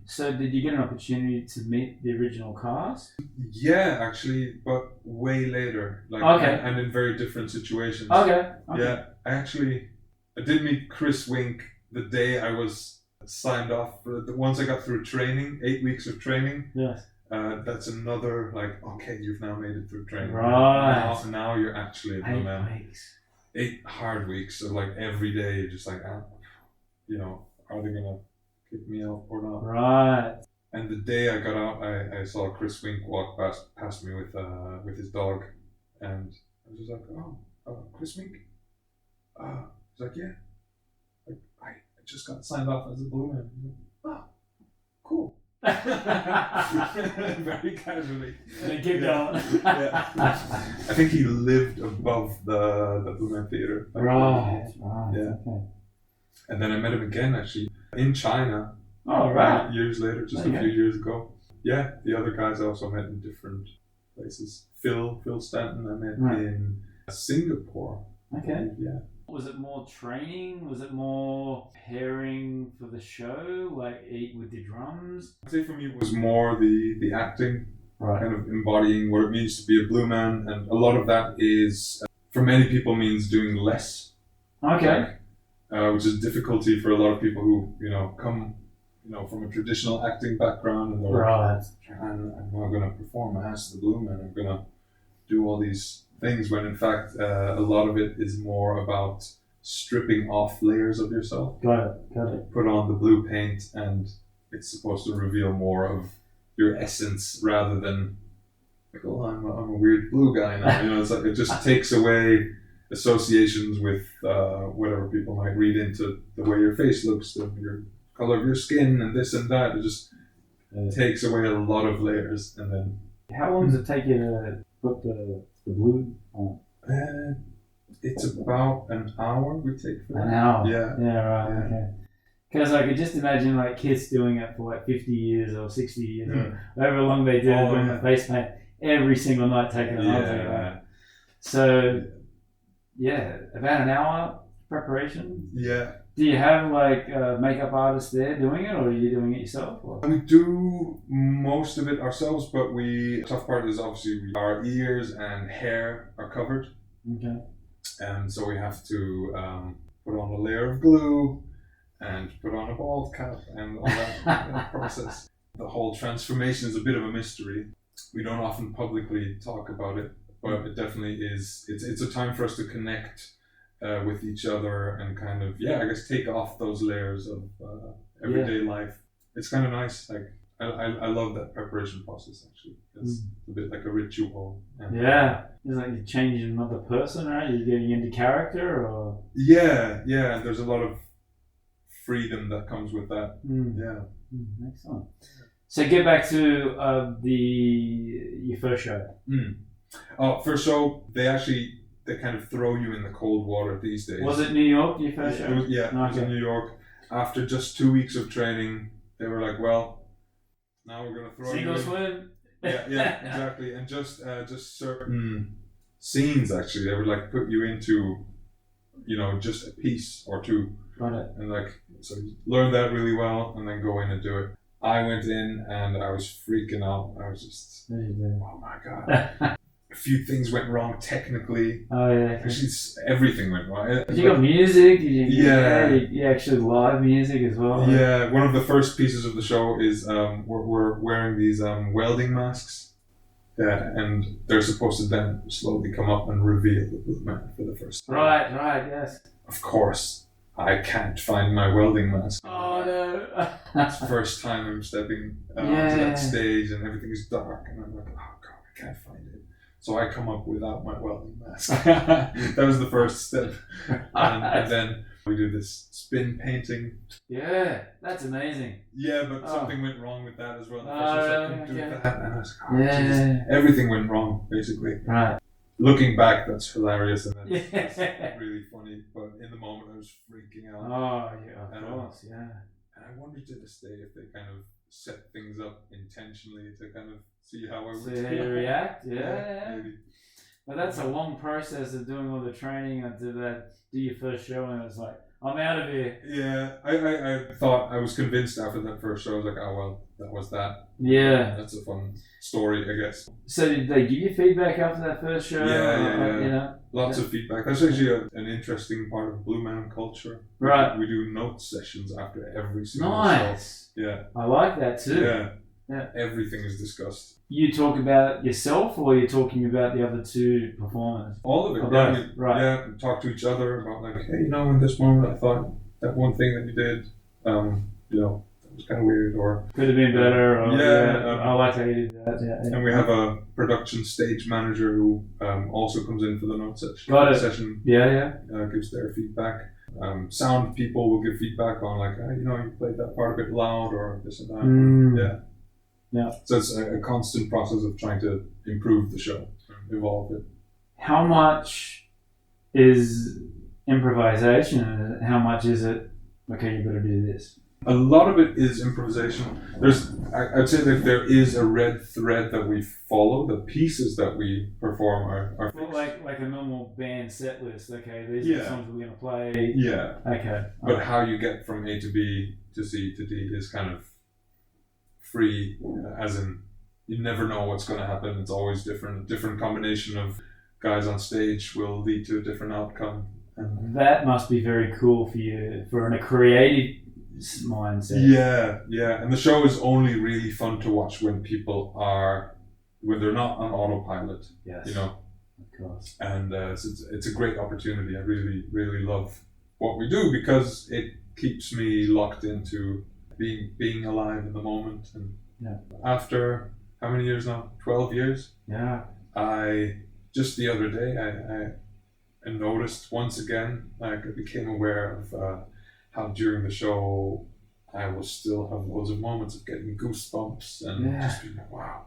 So did you get an opportunity to meet the original cast? Yeah, actually, but way later. And in very different situations. Okay. Yeah, I did meet Chris Wink the day I was signed off. Once I got through training, 8 weeks of training. Yes. That's another, okay, you've now made it through training. Right. Now you're actually a Blue Man. 8 weeks. 8 hard weeks of every day, you're just like, are they gonna kick me out or not? Right. And the day I got out, I saw Chris Wink walk past me with his dog, and I was just like, Chris Wink? He's like, yeah. I just got signed off as a Blue Man. Like, cool. Very casually. Keep going. I think he lived above the Blue Man Theatre. Right. Yeah. Okay. And then I met him again actually in China. Oh, right. Years later, just a few years ago. Yeah, the other guys I also met in different places. Phil Stanton I met in Singapore. Okay. Yeah. Was it more training? Was it more preparing for the show? Like eat with the drums? I'd say for me it was more the acting, kind of embodying what it means to be a Blue Man, and a lot of that is, for many people, means doing less. Okay. Which is difficulty for a lot of people who come from a traditional acting background, and they're like, I'm not going to perform as the Blue Man. I'm going to do all these things, when in fact a lot of it is more about stripping off layers of yourself. Got it. Put on the blue paint, and it's supposed to reveal more of your essence rather than like, oh, I'm a weird blue guy now. It's like it just takes away associations with whatever people might read into the way your face looks, your color of your skin, and this and that. It just takes away a lot of layers, and then. How long does it take you to put the blue on? It's about an hour we take for that. An hour? Yeah. Yeah, right, okay. Because I could just imagine like kids doing it for like 50 years or 60 years or however long they did doing the face paint every single night taking it on. Right? So, yeah, about an hour preparation? Yeah. Do you have like makeup artists there doing it, or are you doing it yourself? Or? We do most of it ourselves, but the tough part is obviously our ears and hair are covered. Okay. And so we have to put on a layer of glue and put on a bald cap and all that process. The whole transformation is a bit of a mystery. We don't often publicly talk about it, but it definitely is. It's a time for us to connect with each other and kind of, I guess take off those layers of everyday life. It's kind of nice. Like I love that preparation process actually. It's a bit like a ritual. It's like you're changing another person, right? You're getting into character, or yeah. There's a lot of freedom that comes with that. Excellent. So get back to your first show. First show, they kind of throw you in the cold water these days. Was it New York, your first show? It was in New York. After just 2 weeks of training, they were like, well, now we're going to throw Single you in. swim? Yeah, exactly. And just certain scenes, actually, they would like put you into, just a piece or two. Got it. And so you learn that really well and then go in and do it. I went in and I was freaking out. I was just, oh my God. A few things went wrong technically. Oh yeah. Actually, everything went wrong. Did you got music? You actually live music as well. Yeah, one of the first pieces of the show is we're wearing these welding masks. Yeah, and they're supposed to then slowly come up and reveal the blue man for the first time. Right, yes. Of course, I can't find my welding mask. Oh no. It's the first time I'm stepping onto that stage and everything is dark and I'm like, oh God, I can't find it. So I come up without my welding mask. That was the first step. And then we do this spin painting. Yeah, that's amazing. Yeah, but something went wrong with that as well. That. And I was like, everything went wrong, basically. Right. Looking back, that's hilarious and that's really funny. But in the moment, I was freaking out. Oh, yeah, of course, yeah. And I wonder to this day if they kind of set things up intentionally to kind of see how I would react. Yeah. Maybe. But that's a long process of doing all the training and do your first show, and it's like, I'm out of here. Yeah, I thought, I was convinced after that first show. I was like, oh well, that was that. Yeah. That's a fun story, I guess. So did they give you feedback after that first show? Yeah. Lots of feedback. That's actually an interesting part of Blue Man culture. Right. We do note sessions after every single Nice. show. Yeah. I like that too. Yeah. Everything is discussed. You talk about yourself, or you're talking about the other two performers? All of it. Yeah, we talk to each other about like, hey, in this moment I thought that one thing that you did, that was kind of weird, or could have been better. Or, I like how you did that. Yeah. And we have a production stage manager who also comes in for the note session. Got it. Session. Gives their feedback. Sound people will give feedback on like, you played that part a bit loud or this and that. Yeah. So it's a constant process of trying to improve the show, evolve it. How much is improvisation? How much is it, okay, you better do this? A lot of it is improvisation. I'd say that there is a red thread that we follow. The pieces that we perform are fixed. Like a normal band set list. Okay, these are the songs we're going to play. Yeah. Okay. But how you get from A to B to C to D is kind of free, as in you never know what's going to happen. It's always different. A different combination of guys on stage will lead to a different outcome. And that must be very cool for you, for a creative mindset. Yeah. And the show is only really fun to watch when they're not on autopilot. Yes. Of course. And it's a great opportunity. I really, really love what we do because it keeps me locked into being alive in the moment. And after how many years now? 12 years. Yeah. Just the other day, I noticed once again, like I became aware of how during the show I will still have loads of moments of getting goosebumps and just being like, wow.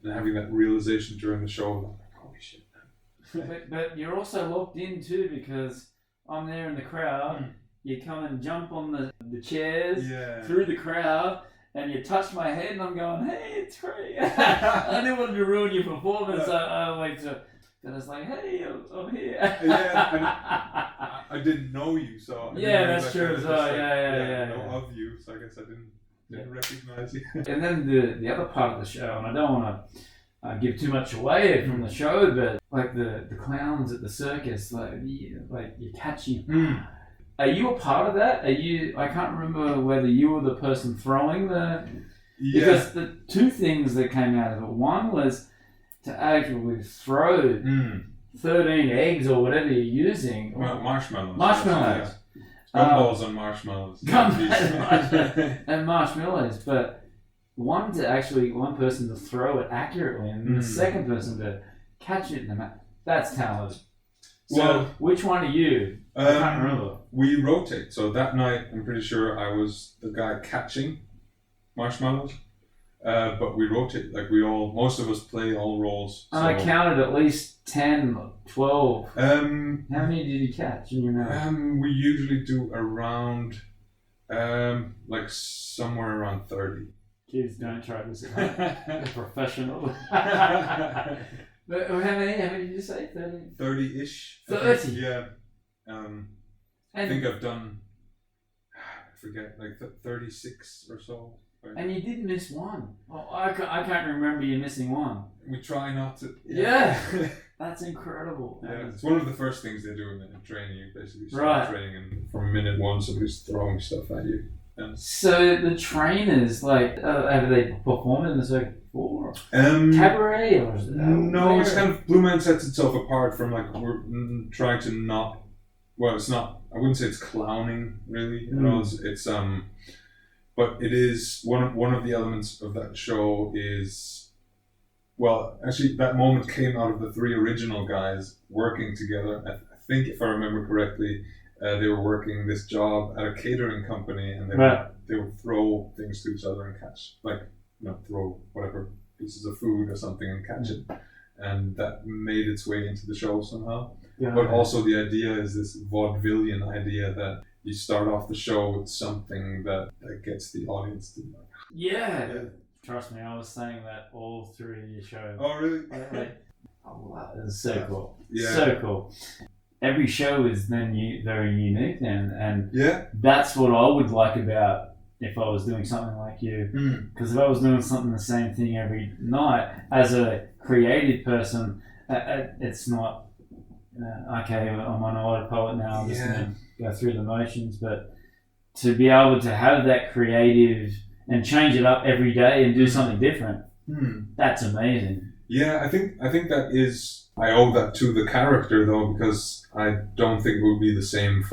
And having that realization during the show, like, holy shit. But you're also locked in too, because I'm there in the crowd. You come and jump on the chairs through the crowd, and you touch my head, and I'm going, hey, it's great. I didn't want to ruin your performance. But I was like, hey, I'm here. I didn't know you, so that's true as well. Yeah. Know of you, so I guess I didn't recognize you. And then the other part of the show, and I don't want to give too much away from the show, but like the clowns at the circus, like you're catching. Are you a part of that? I can't remember whether you were the person throwing because the two things that came out of it. One was to actually throw 13 eggs or whatever you're using. Well, marshmallows. Marshmallows. Gumballs and marshmallows. And marshmallows. But one person to throw it accurately, and the second person to catch it in the mouth. That's talent. So, which one are you? I can't remember. We rotate. So that night, I'm pretty sure I was the guy catching marshmallows. But we rotate. Like most of us play all roles. And I counted at least 10, 12. How many did you catch in your mouth? We usually do around, like somewhere around 30. Kids, don't try this at home. You're professional. But how many did you say? 30? 30-ish. 30? Yeah. I think I've done, I forget, like 36 or so. And you did miss one. Oh, I can't remember you missing one. We try not to. Yeah. That's incredible. Yeah, it's one of the first things they do in training. You basically start training, and from minute one, somebody's throwing stuff at you. So the trainers, like, have they performed in the circuit before? Cabaret, or is it? No, it's kind of Blue Man sets itself apart from, like, we're trying to not. Well, it's not. I wouldn't say it's clowning really. You know, it's but it is one of the elements of that show is. Well, actually, that moment came out of the three original guys working together. I think, if I remember correctly, they were working this job at a catering company, and they would throw things to each other and catch, like, throw whatever pieces of food or something and catch it, and that made its way into the show somehow. Yeah. But also the idea is this vaudevillian idea that you start off the show with something that gets the audience to like. Yeah. Trust me, I was saying that all through your show. Oh, really? Wow, that's so cool. Yeah. So cool. Every show is then very unique then, and yeah, that's what I would like about if I was doing something like you. Because if I was doing something the same thing every night, as a creative person, it's not, okay, I'm on autopilot now, I'm just going to go through the motions, but to be able to have that creative and change it up every day and do something different, that's amazing. Yeah, I think that is, I owe that to the character though, because I don't think it would be the same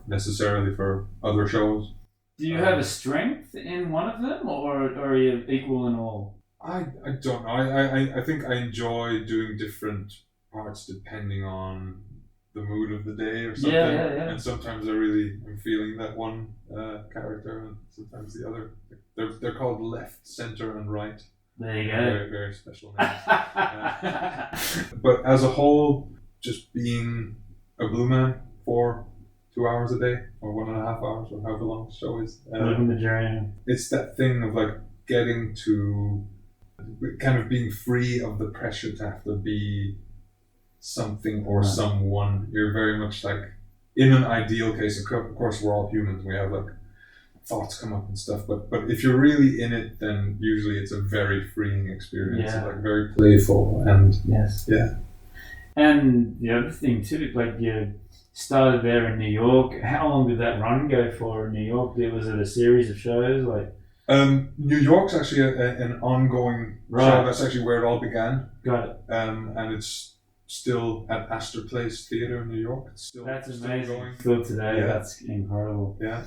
necessarily for other shows. Do you have a strength in one of them, or are you equal in all? I don't know. I think I enjoy doing different parts depending on the mood of the day or something. Yeah. And sometimes I really am feeling that one character, and sometimes the other. They're called left, center, and right. There you go. Very, very special names. But as a whole, just being a Blue Man for 2 hours a day, or 1.5 hours, or however long the show is. Living the dream. It's that thing of like getting to kind of being free of the pressure to have to be something or someone. You're very much like, in an ideal case, of course we're all humans, we have like thoughts come up and stuff, but if you're really in it, then usually it's a very freeing experience. Yeah. Like very playful and yeah. And the other thing too, like you started there in New York. How long did that run go for in New York? Was it a series of shows? Like New York's actually an ongoing show. That's actually where it all began. Got it. And it's still at Astor Place Theatre in New York. It's still amazing. Going. Still today. Yeah. That's incredible. Yeah.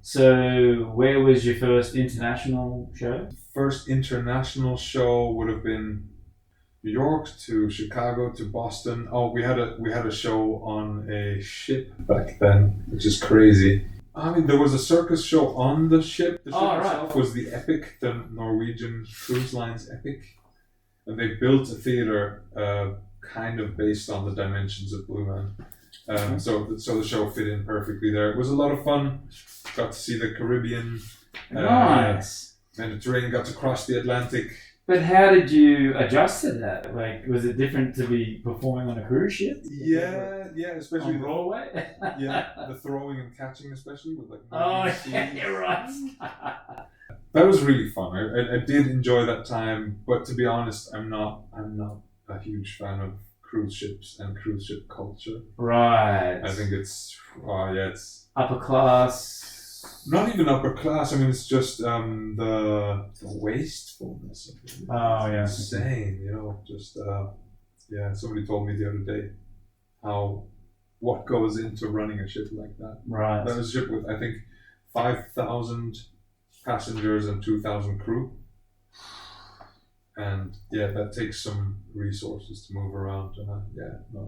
So where was your first international show? first international show would have been New York to Chicago to Boston. Oh, we had a show on a ship back then, which is crazy. I mean, there was a circus show on the ship. The ship itself was the Epic, the Norwegian cruise line's Epic, and they built a theater kind of based on the dimensions of Blue Man. So the show fit in perfectly there. It was a lot of fun. Got to see the Caribbean, Nice. Mediterranean. Got to cross the Atlantic. But how did you adjust to that? Like, was it different to be performing on a cruise ship? Yeah, especially On Broadway? the throwing and catching, especially with like. You're right. That was really fun. I did enjoy that time, but to be honest, I'm not a huge fan of cruise ships and cruise ship culture. Right. I think it's upper class. Not even upper class. I mean, it's just the wastefulness of it. Oh, yeah. Insane, just somebody told me the other day what goes into running a ship like that. Right. That was a ship with, I think, 5,000 passengers and 2,000 crew. And that takes some resources to move around. And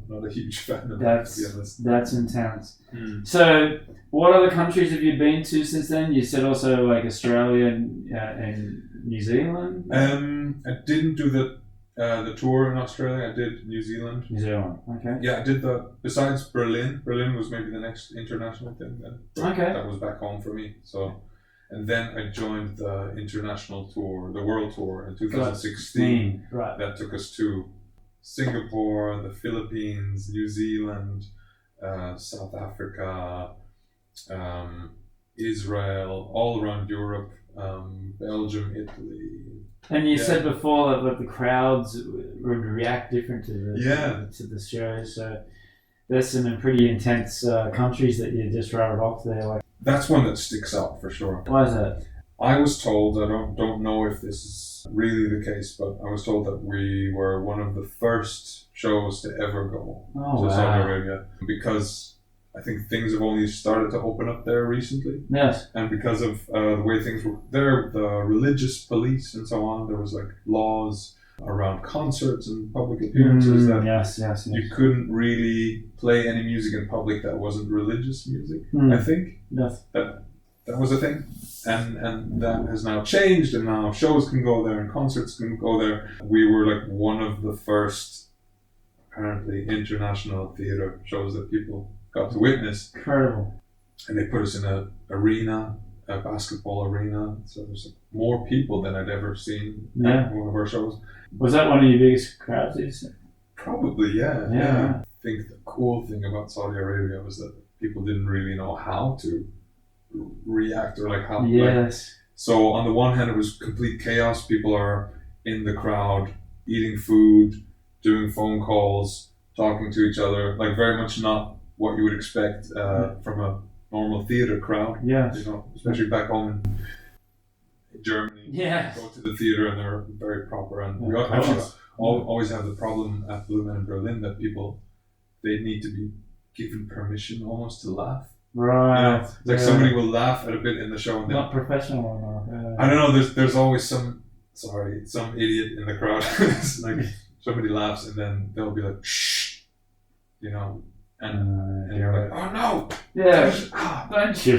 not a huge fan of that, to be honest. That's intense. So, what other countries have you been to since then? You said also like Australia and New Zealand? I didn't do the tour in Australia. I did New Zealand. New Zealand, okay. Yeah, I did besides Berlin. Berlin was maybe the next international thing then. Okay. That was back home for me. So. And then I joined the international tour, the world tour in 2016. Right. That took us to Singapore, the Philippines, New Zealand, South Africa, Israel, all around Europe, Belgium, Italy. And you said before that the crowds would react different to the show. So there's some pretty intense countries that you just rattled off there. Like, that's one that sticks out for sure. why is that? I was told, I don't know if this is really the case, but I was told that we were one of the first shows to ever go to Saudi Arabia, because I think things have only started to open up there recently. Yes. And because of the way things were there, the religious police and so on, there was like laws around concerts and public appearances that yes. you couldn't really play any music in public that wasn't religious music. I think that was a thing, and that has now changed, and now shows can go there and concerts can go there. We were like one of the first apparently international theater shows that people got to witness. Incredible. And they put us in a basketball arena, so there's like more people than I'd ever seen at one of our shows. Was that one of your biggest crowds, you said? Probably, yeah. I think the cool thing about Saudi Arabia was that people didn't really know how to react or like how. Yes. So on the one hand, it was complete chaos. People are in the crowd, eating food, doing phone calls, talking to each other, like very much not what you would expect from a normal theater crowd. Yeah. Especially back home in Germany. Yeah. Go to the theater and they're very proper, and we actually always have the problem at Blue Man in Berlin that they need to be given permission almost to laugh. Right. Like somebody will laugh at a bit in the show and then not professional enough. I don't know, there's always some idiot in the crowd. It's like somebody laughs and then they'll be like shh, and you're like, oh no! Yeah, don't you?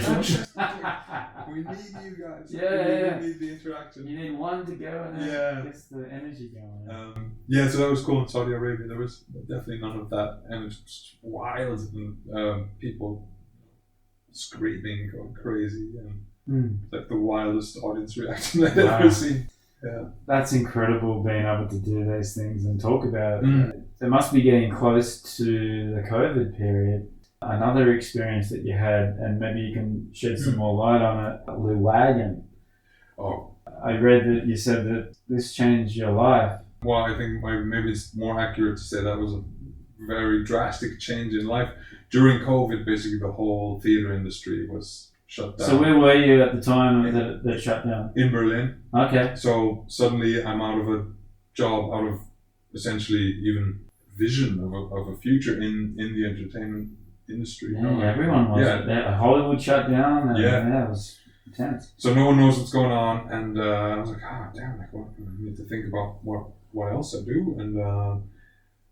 We need you guys. Yeah. We need the interaction. You need one to go and then gets the energy going. So that was cool in Saudi Arabia. There was definitely none of that, and it's just wild and people screaming, going crazy, and like the wildest audience reaction I've ever seen. Yeah. That's incredible, being able to do those things and talk about it. It must be getting close to the COVID period. Another experience that you had, and maybe you can shed some more light on it, the wagon. Oh. I read that you said that this changed your life. Well, I think maybe it's more accurate to say that was a very drastic change in life. During COVID, basically the whole theater industry was shut down. So where were you at the time that it shut down? In Berlin. Okay. So suddenly I'm out of a job, out of essentially even vision of a future in the entertainment industry. Yeah, everyone was. Yeah. Hollywood shut down. And it was Intense. So no one knows what's going on, and I was like, damn, like, what, I need to think about what else I do, and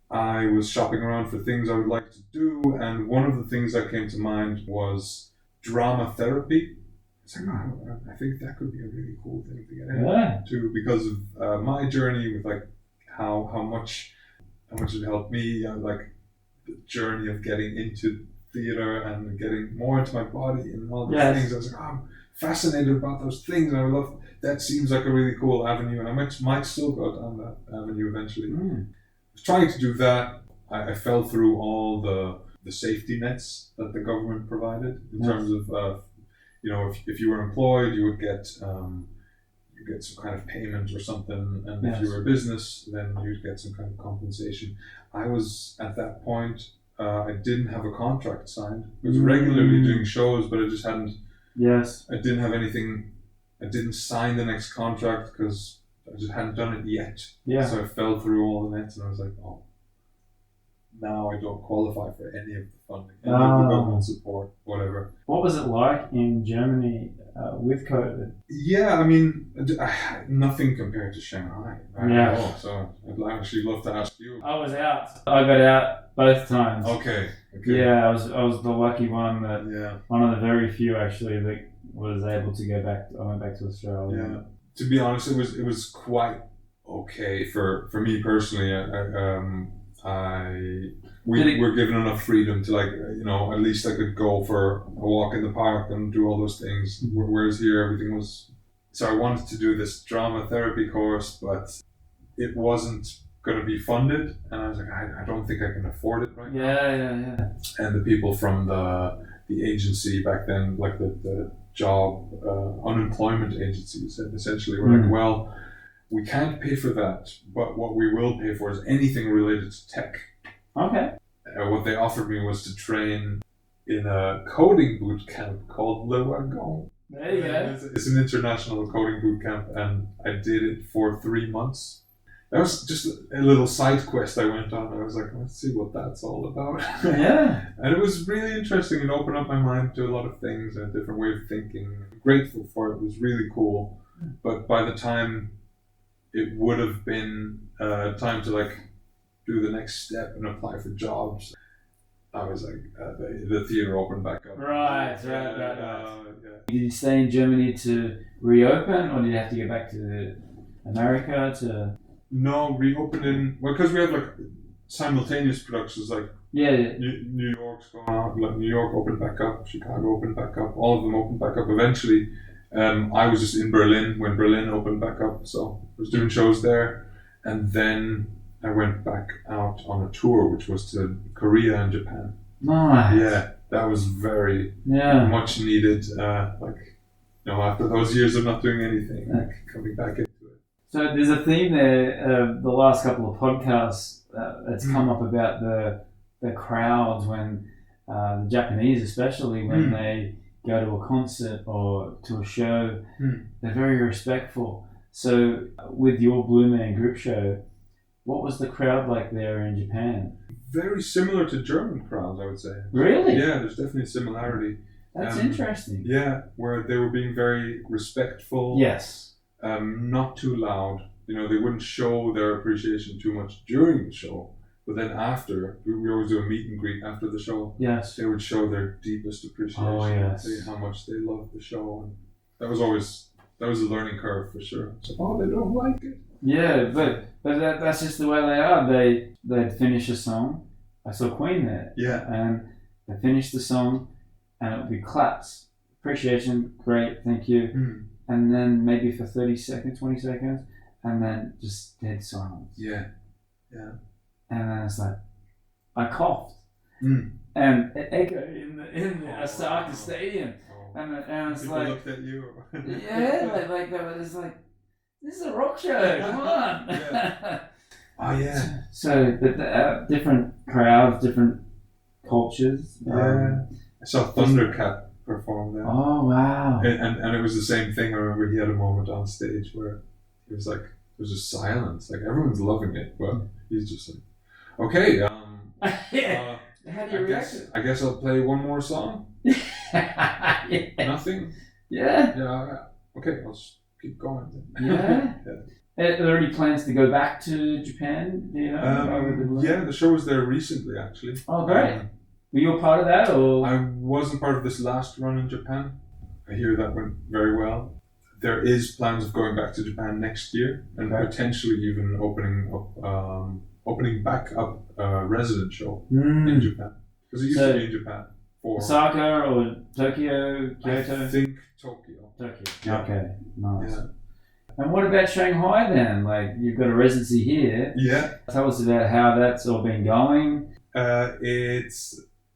I was shopping around for things I would like to do, and one of the things that came to mind was drama therapy. It's like, I think that could be a really cool thing to get into because of my journey with like how much it helped me, like the journey of getting into theater and getting more into my body and all these things. I was like, I'm fascinated about those things, and I love that. Seems like a really cool avenue, and I might still go down that avenue eventually. I was trying to do that. I fell through all the safety nets that the government provided in terms of if you were employed, you would get some kind of payment or something, and if you were a business, then you'd get some kind of compensation. I was at that point. I didn't have a contract signed. I was regularly doing shows, but I just hadn't. I didn't have anything. I didn't sign the next contract because I just hadn't done it yet. So I fell through all the nets, and I was like, oh, now I don't qualify for any of the funding, any of the government support, whatever. What was it like in Germany with COVID? Yeah, I mean, nothing compared to Shanghai. At all. So I'd actually love to ask you. I was out. I got out both times. Okay. Yeah, I was the lucky one one of the very few actually that was able to go back. I went back to Australia. Yeah. To be honest, it was quite okay for me personally. We were given enough freedom to at least I could go for a walk in the park and do all those things. Whereas here everything was. So I wanted to do this drama therapy course, but it wasn't going to be funded, and I was like, I don't think I can afford it right now. Yeah. And the people from the agency back then, like the job unemployment agencies, essentially were like, well, we can't pay for that, but what we will pay for is anything related to tech. Okay. What they offered me was to train in a coding boot camp called Le Wagon. There you go. It's an international coding boot camp, and I did it for 3 months. That was just a little side quest I went on. I was like, let's see what that's all about. Yeah. And it was really interesting. It opened up my mind to a lot of things and a different way of thinking. I'm grateful for it. It was really cool. But by the time it would have been time to do the next step and apply for jobs, I was like, the theater opened back up. Right. Did you stay in Germany to reopen, or did you have to go back to America to? No, reopening. Well, because we have simultaneous productions, New York's going on. New York opened back up, Chicago opened back up, all of them opened back up eventually. I was just in Berlin when Berlin opened back up, so I was doing shows there, and then I went back out on a tour, which was to Korea and Japan. Nice. Yeah, that was very much needed. After those years of not doing anything, coming back into it. So there's a theme there. The last couple of podcasts that's come up about the crowds when the Japanese, especially when they go to a concert or to a show, they're very respectful. So with your Blue Man Group show, what was the crowd like there in Japan? Very similar to German crowds, I would say. Really? Yeah, there's definitely a similarity. That's interesting. Yeah, where they were being very respectful. Yes. Not too loud. They wouldn't show their appreciation too much during the show. But then after, we always do a meet and greet after the show. Yes. They would show their deepest appreciation. Oh, yes. And say how much they loved the show. And that was a learning curve for sure. So, they don't like it. Yeah, but that's just the way they are. They'd finish a song. I saw Queen there. Yeah. And they finished the song, and it would be claps. Appreciation, great, thank you. And then maybe for 30 seconds, 20 seconds, and then just dead silence. Yeah. And then it's like, I coughed. And it echoed in the Osaka Stadium. Oh. And it's people like... looked at you. It's like, this is a rock show, come on. Yeah. Oh, yeah. So, but different crowds, different cultures. Yeah. I saw Thundercat perform there. Oh, wow. And it was the same thing. I remember he had a moment on stage where he was like, there's just silence. Everyone's loving it, but he's just like, okay, How do you react? I guess I'll play one more song. Yeah. Nothing. Yeah. Yeah. Okay, let's keep going then. Yeah. Are there any plans to go back to Japan? Do you know? Yeah, the show was there recently, actually. Oh, great. Were you a part of that, or? I wasn't part of this last run in Japan. I hear that went very well. There is plans of going back to Japan next year and potentially even opening back up a resident show in Japan. Because it used to be in Japan. Osaka or Tokyo, Kyoto? I think Tokyo. Yeah. Okay, nice. Yeah. And what about Shanghai then? Like, you've got a residency here. Yeah. Tell us about how that's all been going.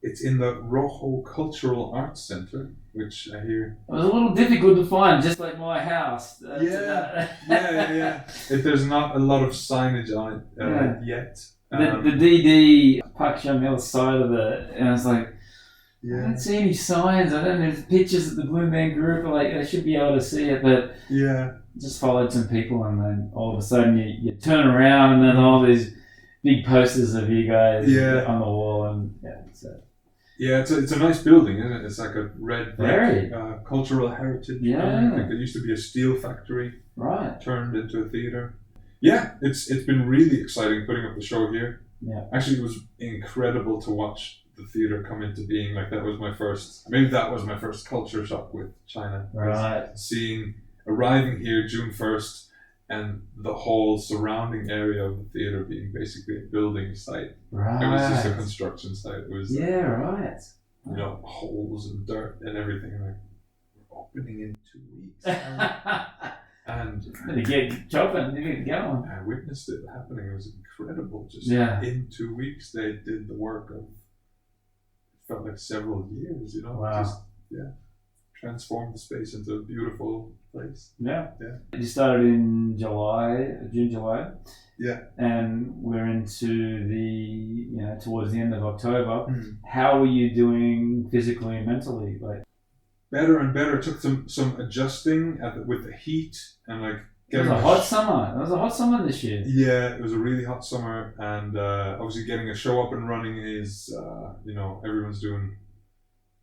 It's in the Rojo Cultural Arts Center, which I hear... It was a little difficult to find, just like my house. Yeah. There's not a lot of signage on it yet. The DD Park Shamil side of it, and I was like, I don't see any signs. I don't know if pictures of the Blue Man Group are like, I should be able to see it, but just followed some people, and then all of a sudden you turn around, and then all these big posters of you guys on the wall, and it's a nice building, isn't it? It's like a red brick cultural heritage building. Like, it used to be a steel factory, turned into a theater. Yeah, it's been really exciting putting up the show here. Yeah, actually, it was incredible to watch the theater come into being. Like, that was my first culture shock with China. Right, arriving here June 1st, and the whole surrounding area of the theater being basically a building site. Right. It was just a construction site. It was holes and dirt and everything. Like, we're opening in 2 weeks. And you get chopping, you get going. I witnessed it happening. It was incredible. Just in 2 weeks, they did the work of, it felt like several years, Wow. Transformed the space into a beautiful place. Yeah. You started in June, July. Yeah. And we're into towards the end of October. How are you doing physically and mentally? Like, better and better. It took some adjusting with the heat and like getting. It was a hot summer. It was a hot summer this year. Yeah, it was a really hot summer, and obviously getting a show up and running is everyone's doing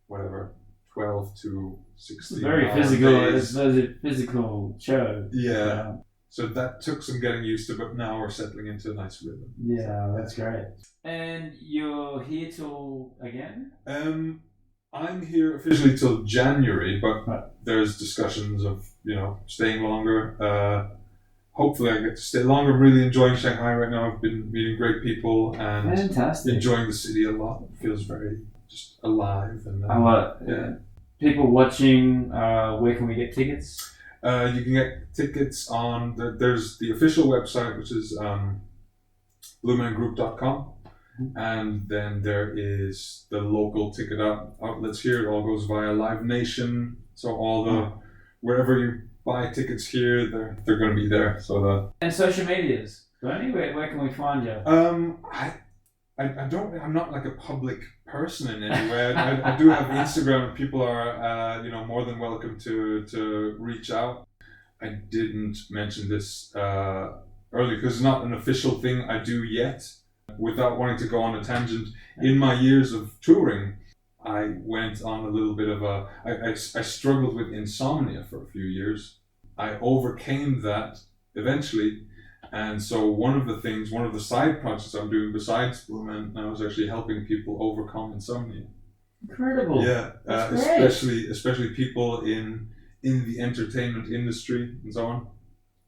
whatever 12 to 16. It's very physical. It's a physical show. Yeah. So that took some getting used to, but now we're settling into a nice rhythm. Yeah, that's great. And you're here till again? I'm here officially till January, but there's discussions of, staying longer. Hopefully I get to stay longer. I'm really enjoying Shanghai right now. I've been meeting great people and enjoying the city a lot. It feels very just alive. And people watching, where can we get tickets? You can get tickets on, there's the official website, which is bluemangroup.com. And then there is the local ticket outlets here. It all goes via Live Nation. So wherever you buy tickets here, they're going to be there. And social medias. Where can we find you? I'm not like a public person in any way. I do have Instagram. People are more than welcome to reach out. I didn't mention this earlier because it's not an official thing I do yet. Without wanting to go on a tangent, in my years of touring, I went on a little bit of I struggled with insomnia for a few years. I overcame that eventually, and so one of the side projects I'm doing besides Blue Man now is actually helping people overcome insomnia. Incredible. Yeah, especially people in the entertainment industry and so on.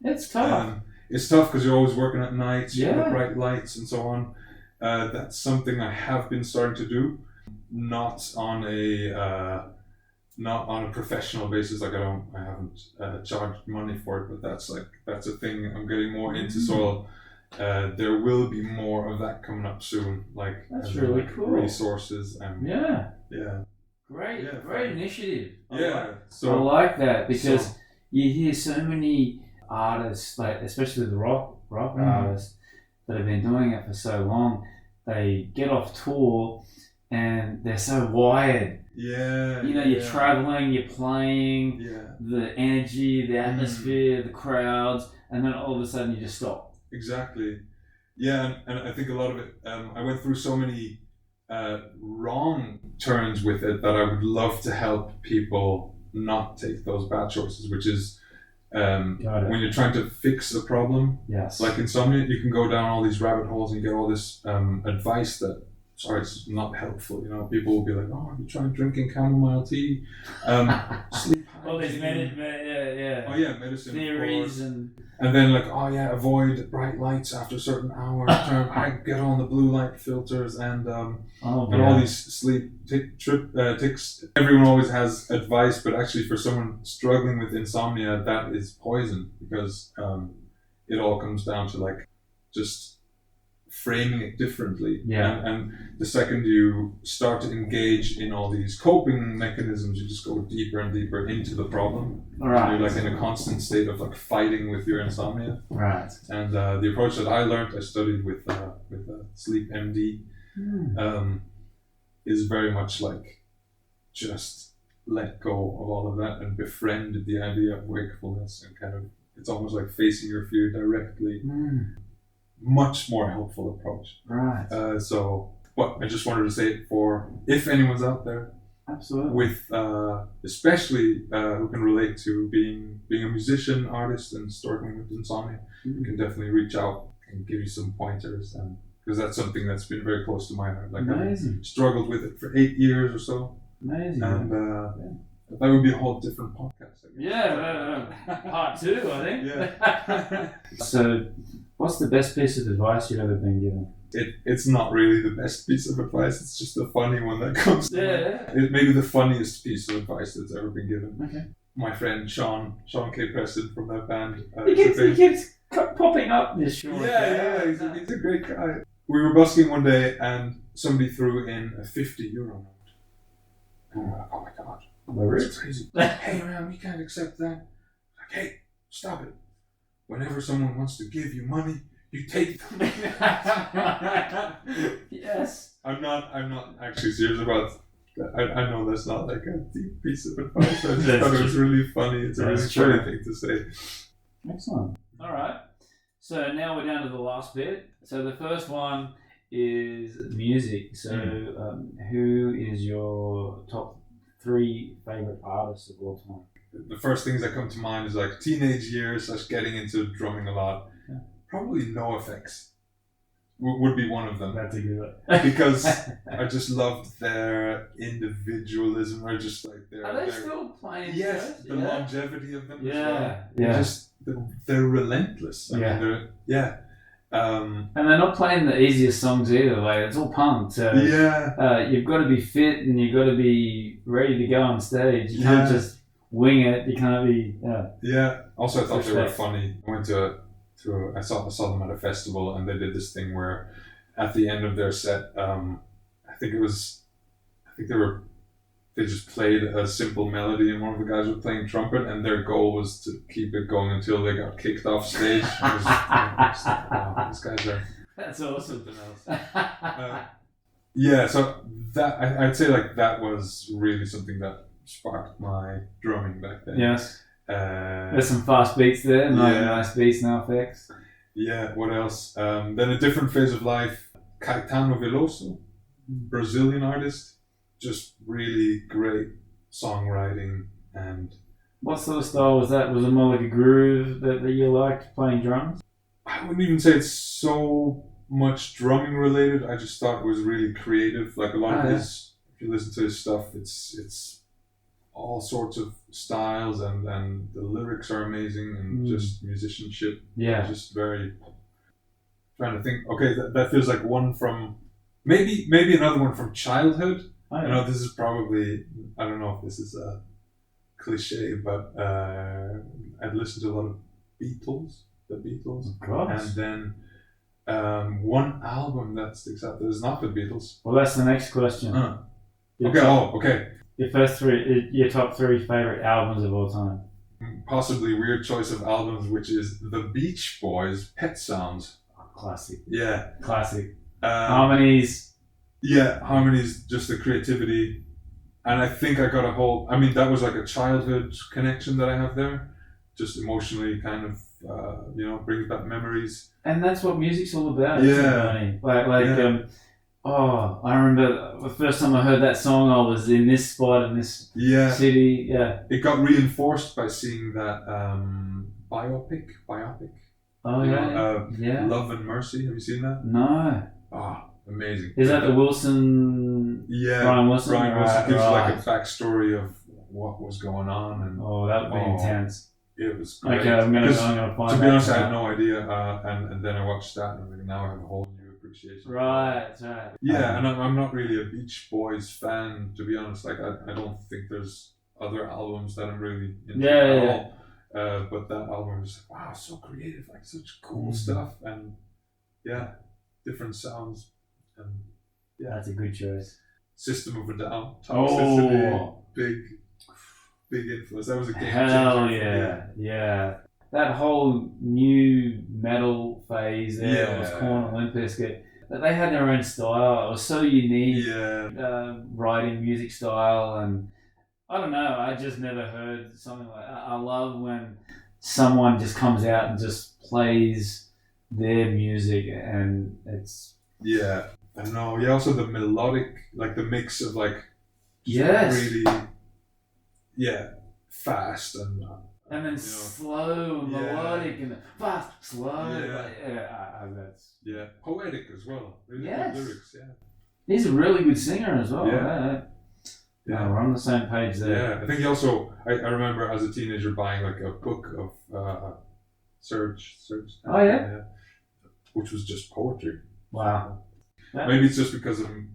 It's tough. It's tough because you're always working at night, you have bright lights and so on. That's something I have been starting to do, not on a professional basis. Like I haven't charged money for it, but that's a thing I'm getting more into. So there will be more of that coming up soon. Like that's really cool. Resources and great initiative. I like that because you hear so many artists, like especially the rock artists that have been doing it for so long, they get off tour and they're so wired. You're traveling, you're playing, the energy, the atmosphere, the crowds, and then all of a sudden you just stop. Exactly. Yeah, and I think a lot of it, I went through so many wrong turns with it that I would love to help people not take those bad choices, which is Got it. when you're trying to fix a problem, Yes. like insomnia, you can go down all these rabbit holes and get all this advice that, sorry, it's not helpful. You know, people will be like, "Oh, have you tried drinking chamomile tea?" Sleep All these hygiene. Oh yeah, medicine theories and then like, oh yeah, avoid bright lights after a certain hour. I get on the blue light filters and all these sleep ticks. Everyone always has advice, but actually for someone struggling with insomnia, that is poison, because it all comes down to like just framing it differently. And the second you start to engage in all these coping mechanisms, you just go deeper and deeper into the problem. Right. You're like in a constant state of like fighting with your insomnia. Right. And the approach that I learned, I studied with a sleep MD, is very much like just let go of all of that and befriend the idea of wakefulness, and kind of, it's almost like facing your fear directly. Much more helpful approach. Right. But I just wanted to say it for, if anyone's out there, absolutely, with especially who can relate to being a musician, artist, and struggling with insomnia, you can definitely reach out and give you some pointers, and because that's something that's been very close to my heart. Like, amazing. I struggled with it for 8 years or so. Amazing. And that would be a whole different podcast, I guess. Part 2, I think. Yeah. So, what's the best piece of advice you've ever been given? It's not really the best piece of advice. It's just a funny one that comes to mind. It may be the funniest piece of advice that's ever been given. Okay. My friend Sean K. Preston from that band. He keeps popping up this Sean. Yeah, he's a great guy. We were busking one day and somebody threw in a €50 note. And we're like, oh my god, that's crazy. Hey man, we can't accept that. Like, hey, stop it. Whenever someone wants to give you money, you take them. Yes. I'm not actually serious about that. I know that's not like a deep piece of advice. I just thought it was really funny. It's a really funny thing to say. Excellent. All right. So now we're down to the last bit. So the first one is music. So who is your top 3 favorite artists of all time? The first things that come to mind is like teenage years, us getting into drumming a lot. Yeah. Probably NoFX would be one of them. That's a good one. Because I just loved their individualism, or just like their... Are they still playing? Yes, the longevity of them as well. Yeah. They're relentless. I mean, they're... and they're not playing the easiest songs either. Like, it's all punk. So you've got to be fit and you've got to be ready to go on stage. You can't just wing it. You can't be. Yeah. Also, I thought they were funny. I saw them at a festival, and they did this thing where, at the end of their set, they just played a simple melody, and one of the guys was playing trumpet, and their goal was to keep it going until they got kicked off stage. Wow, these guys are... That's awesome. Something else. So that I'd say like that was really something that sparked my drumming back then. Yes. There's some fast beats there, nice beats, no effects. Yeah, what else? Then a different phase of life, Caetano Veloso, Brazilian artist. Just really great songwriting. And what sort of style was that? Was it more like a groove that you liked playing drums? I wouldn't even say it's so much drumming related. I just thought it was really creative. Like a lot of his, if you listen to his stuff, it's all sorts of styles, and the lyrics are amazing, and just musicianship. Yeah. Just very... Trying to think. Okay, that feels like one from... Maybe another one from childhood. I know this is probably, I don't know if this is a cliche, but I'd listened to a lot of Beatles, the Beatles. Of course. And then one album that sticks out that is not the Beatles. Well, that's the next question. Okay. Your top 3 favorite albums of all time. Possibly weird choice of albums, which is the Beach Boys' Pet Sounds. Classic. Yeah. Classic. Harmonies. Yeah, harmonies, just the creativity. And I think I got that was like a childhood connection that I have there. Just emotionally kind of, brings back memories. And that's what music's all about. Yeah. Oh, I remember the first time I heard that song, I was in this spot in this city. Yeah. It got reinforced by seeing that biopic. Oh, yeah. Love and Mercy. Have you seen that? No. Oh, amazing. Is that the Wilson? Yeah. Brian Wilson? Brian Wilson gives like a backstory of what was going on. And that would be intense. It was great. Okay, I'm gonna find. To be honest, I had no idea, and then I watched that, and now I have a whole new appreciation. Right. Yeah, and I'm not really a Beach Boys fan, to be honest. Like, I don't think there's other albums that I'm really into at all. But that album was wow, so creative, like such cool stuff, and different sounds, and that's a good choice. System of a Down, Toxicity, big influence. That was a game changer. Yeah. That whole new metal phase there was Korn and Limp Bizkit. But they had their own style. It was so unique. Writing, music style, and I don't know. I just never heard something like that. I love when someone just comes out and just plays their music, and it's I don't know. Yeah, also the melodic, like the mix of like really fast and then slow, melodic, and fast, slow. That's poetic as well. Really good lyrics. He's a really good singer as well. Yeah, we're on the same page there. Yeah, I think he also. I remember as a teenager buying like a book of Serge. Which was just poetry. Wow. Maybe it's just because I'm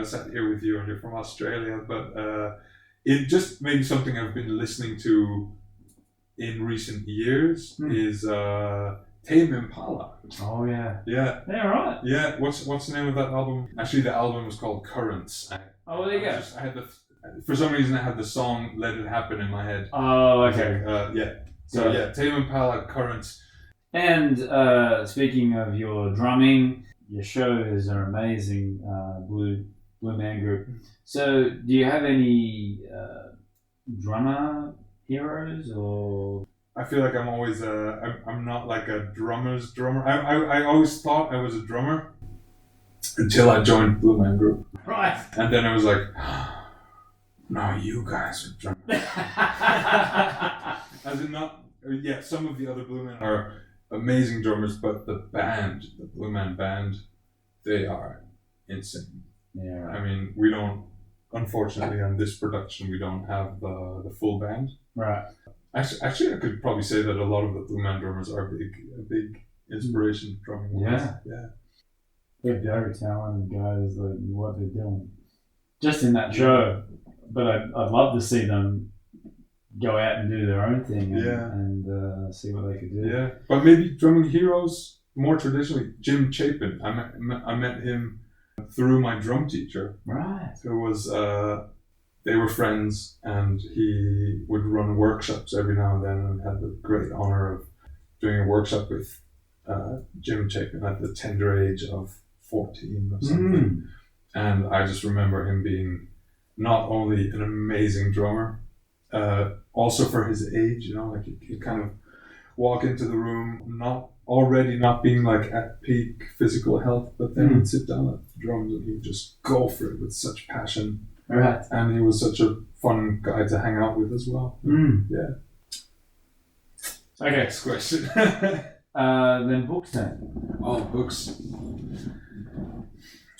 sat here with you and you're from Australia, but it just maybe something I've been listening to in recent years is Tame Impala. Oh yeah. Yeah. Yeah, right. Yeah. What's the name of that album? Actually, the album was called Currents. There you go. I had for some reason I had the song "Let It Happen" in my head. Oh, okay. So Tame Impala, Currents. And speaking of your drumming, your shows are amazing, Blue Man Group. So, do you have any drummer heroes, or? I feel like I'm always I'm not like a drummer's drummer. I always thought I was a drummer until I joined Blue Man Group. Right. And then I was like, no, you guys are drummers. As in not, some of the other Blue Men are amazing drummers, but the band, the Blue Man Band, they are insane. Yeah. Right. I mean, we don't, unfortunately, on this production, we don't have the full band. Right. Actually, I could probably say that a lot of the Blue Man drummers are a big inspiration drumming wise. Yeah. They're very talented guys, like what they're doing. Just in that show. But I'd love to see them go out and do their own thing and see what they could do. Yeah, but maybe drumming heroes, more traditionally, Jim Chapin. I met him through my drum teacher. Right. Who was, they were friends, and he would run workshops every now and then, and had the great honor of doing a workshop with Jim Chapin at the tender age of 14 or something. And I just remember him being not only an amazing drummer, also for his age, like he'd kind of walk into the room not being like at peak physical health, but then he'd sit down at the drums and he'd just go for it with such passion. Right. And he was such a fun guy to hang out with as well. Yeah. Okay. Next question. Then books then. Oh, books.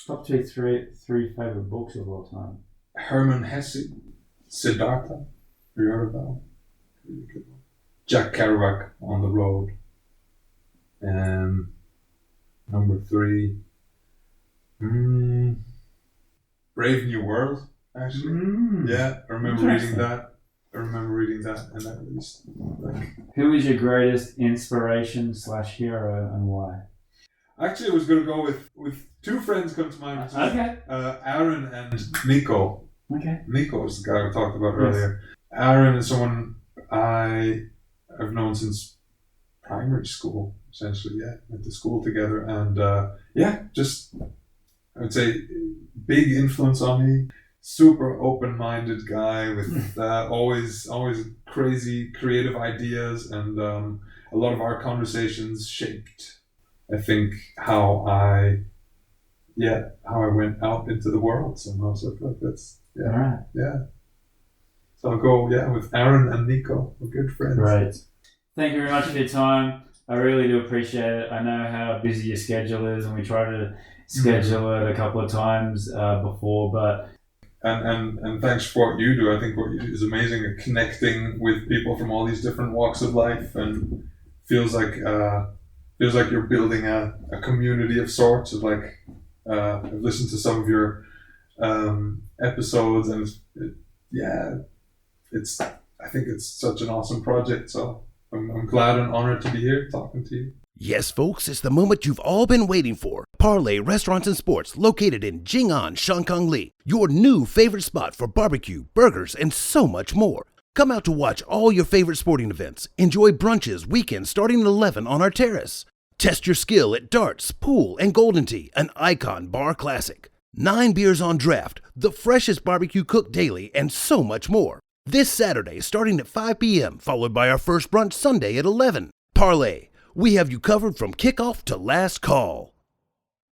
Top three favorite books of all time. Hermann Hesse, Siddhartha. Have you heard of that one? Really good one. Jack Kerouac, On the Road. Number 3. Brave New World, actually. Yeah, I remember reading that. And that released. Who is your greatest inspiration / hero and why? Actually, I was going to go with 2 friends come to mind. Okay. Aaron and Nico. Okay. Nico is the guy we talked about earlier. Aaron is someone I've known since primary school, essentially. Yeah, went to school together, and just I would say big influence on me. Super open-minded guy with always crazy creative ideas, and a lot of our conversations shaped, I think, how I how I went out into the world somehow. So that's All right. yeah. So I'll go with Aaron and Nico. We're good friends. Great. Thank you very much for your time. I really do appreciate it. I know how busy your schedule is, and we try to schedule it a couple of times before, but and thanks for what you do. I think what you do is amazing at connecting with people from all these different walks of life, and feels like you're building a community of sorts. Of like, I've listened to some of your episodes, and I think it's such an awesome project. So I'm glad and honored to be here talking to you. Yes, folks, it's the moment you've all been waiting for. Parlay Restaurants and Sports, located in Jing'an, Shangkang-li, your new favorite spot for barbecue, burgers, and so much more. Come out to watch all your favorite sporting events. Enjoy brunches weekends starting at 11 on our terrace. Test your skill at darts, pool, and golden tea, an icon bar classic. 9 beers on draft, the freshest barbecue cooked daily, and so much more. This Saturday starting at 5 p.m., followed by our first brunch Sunday at 11. Parlay. We have you covered from kickoff to last call.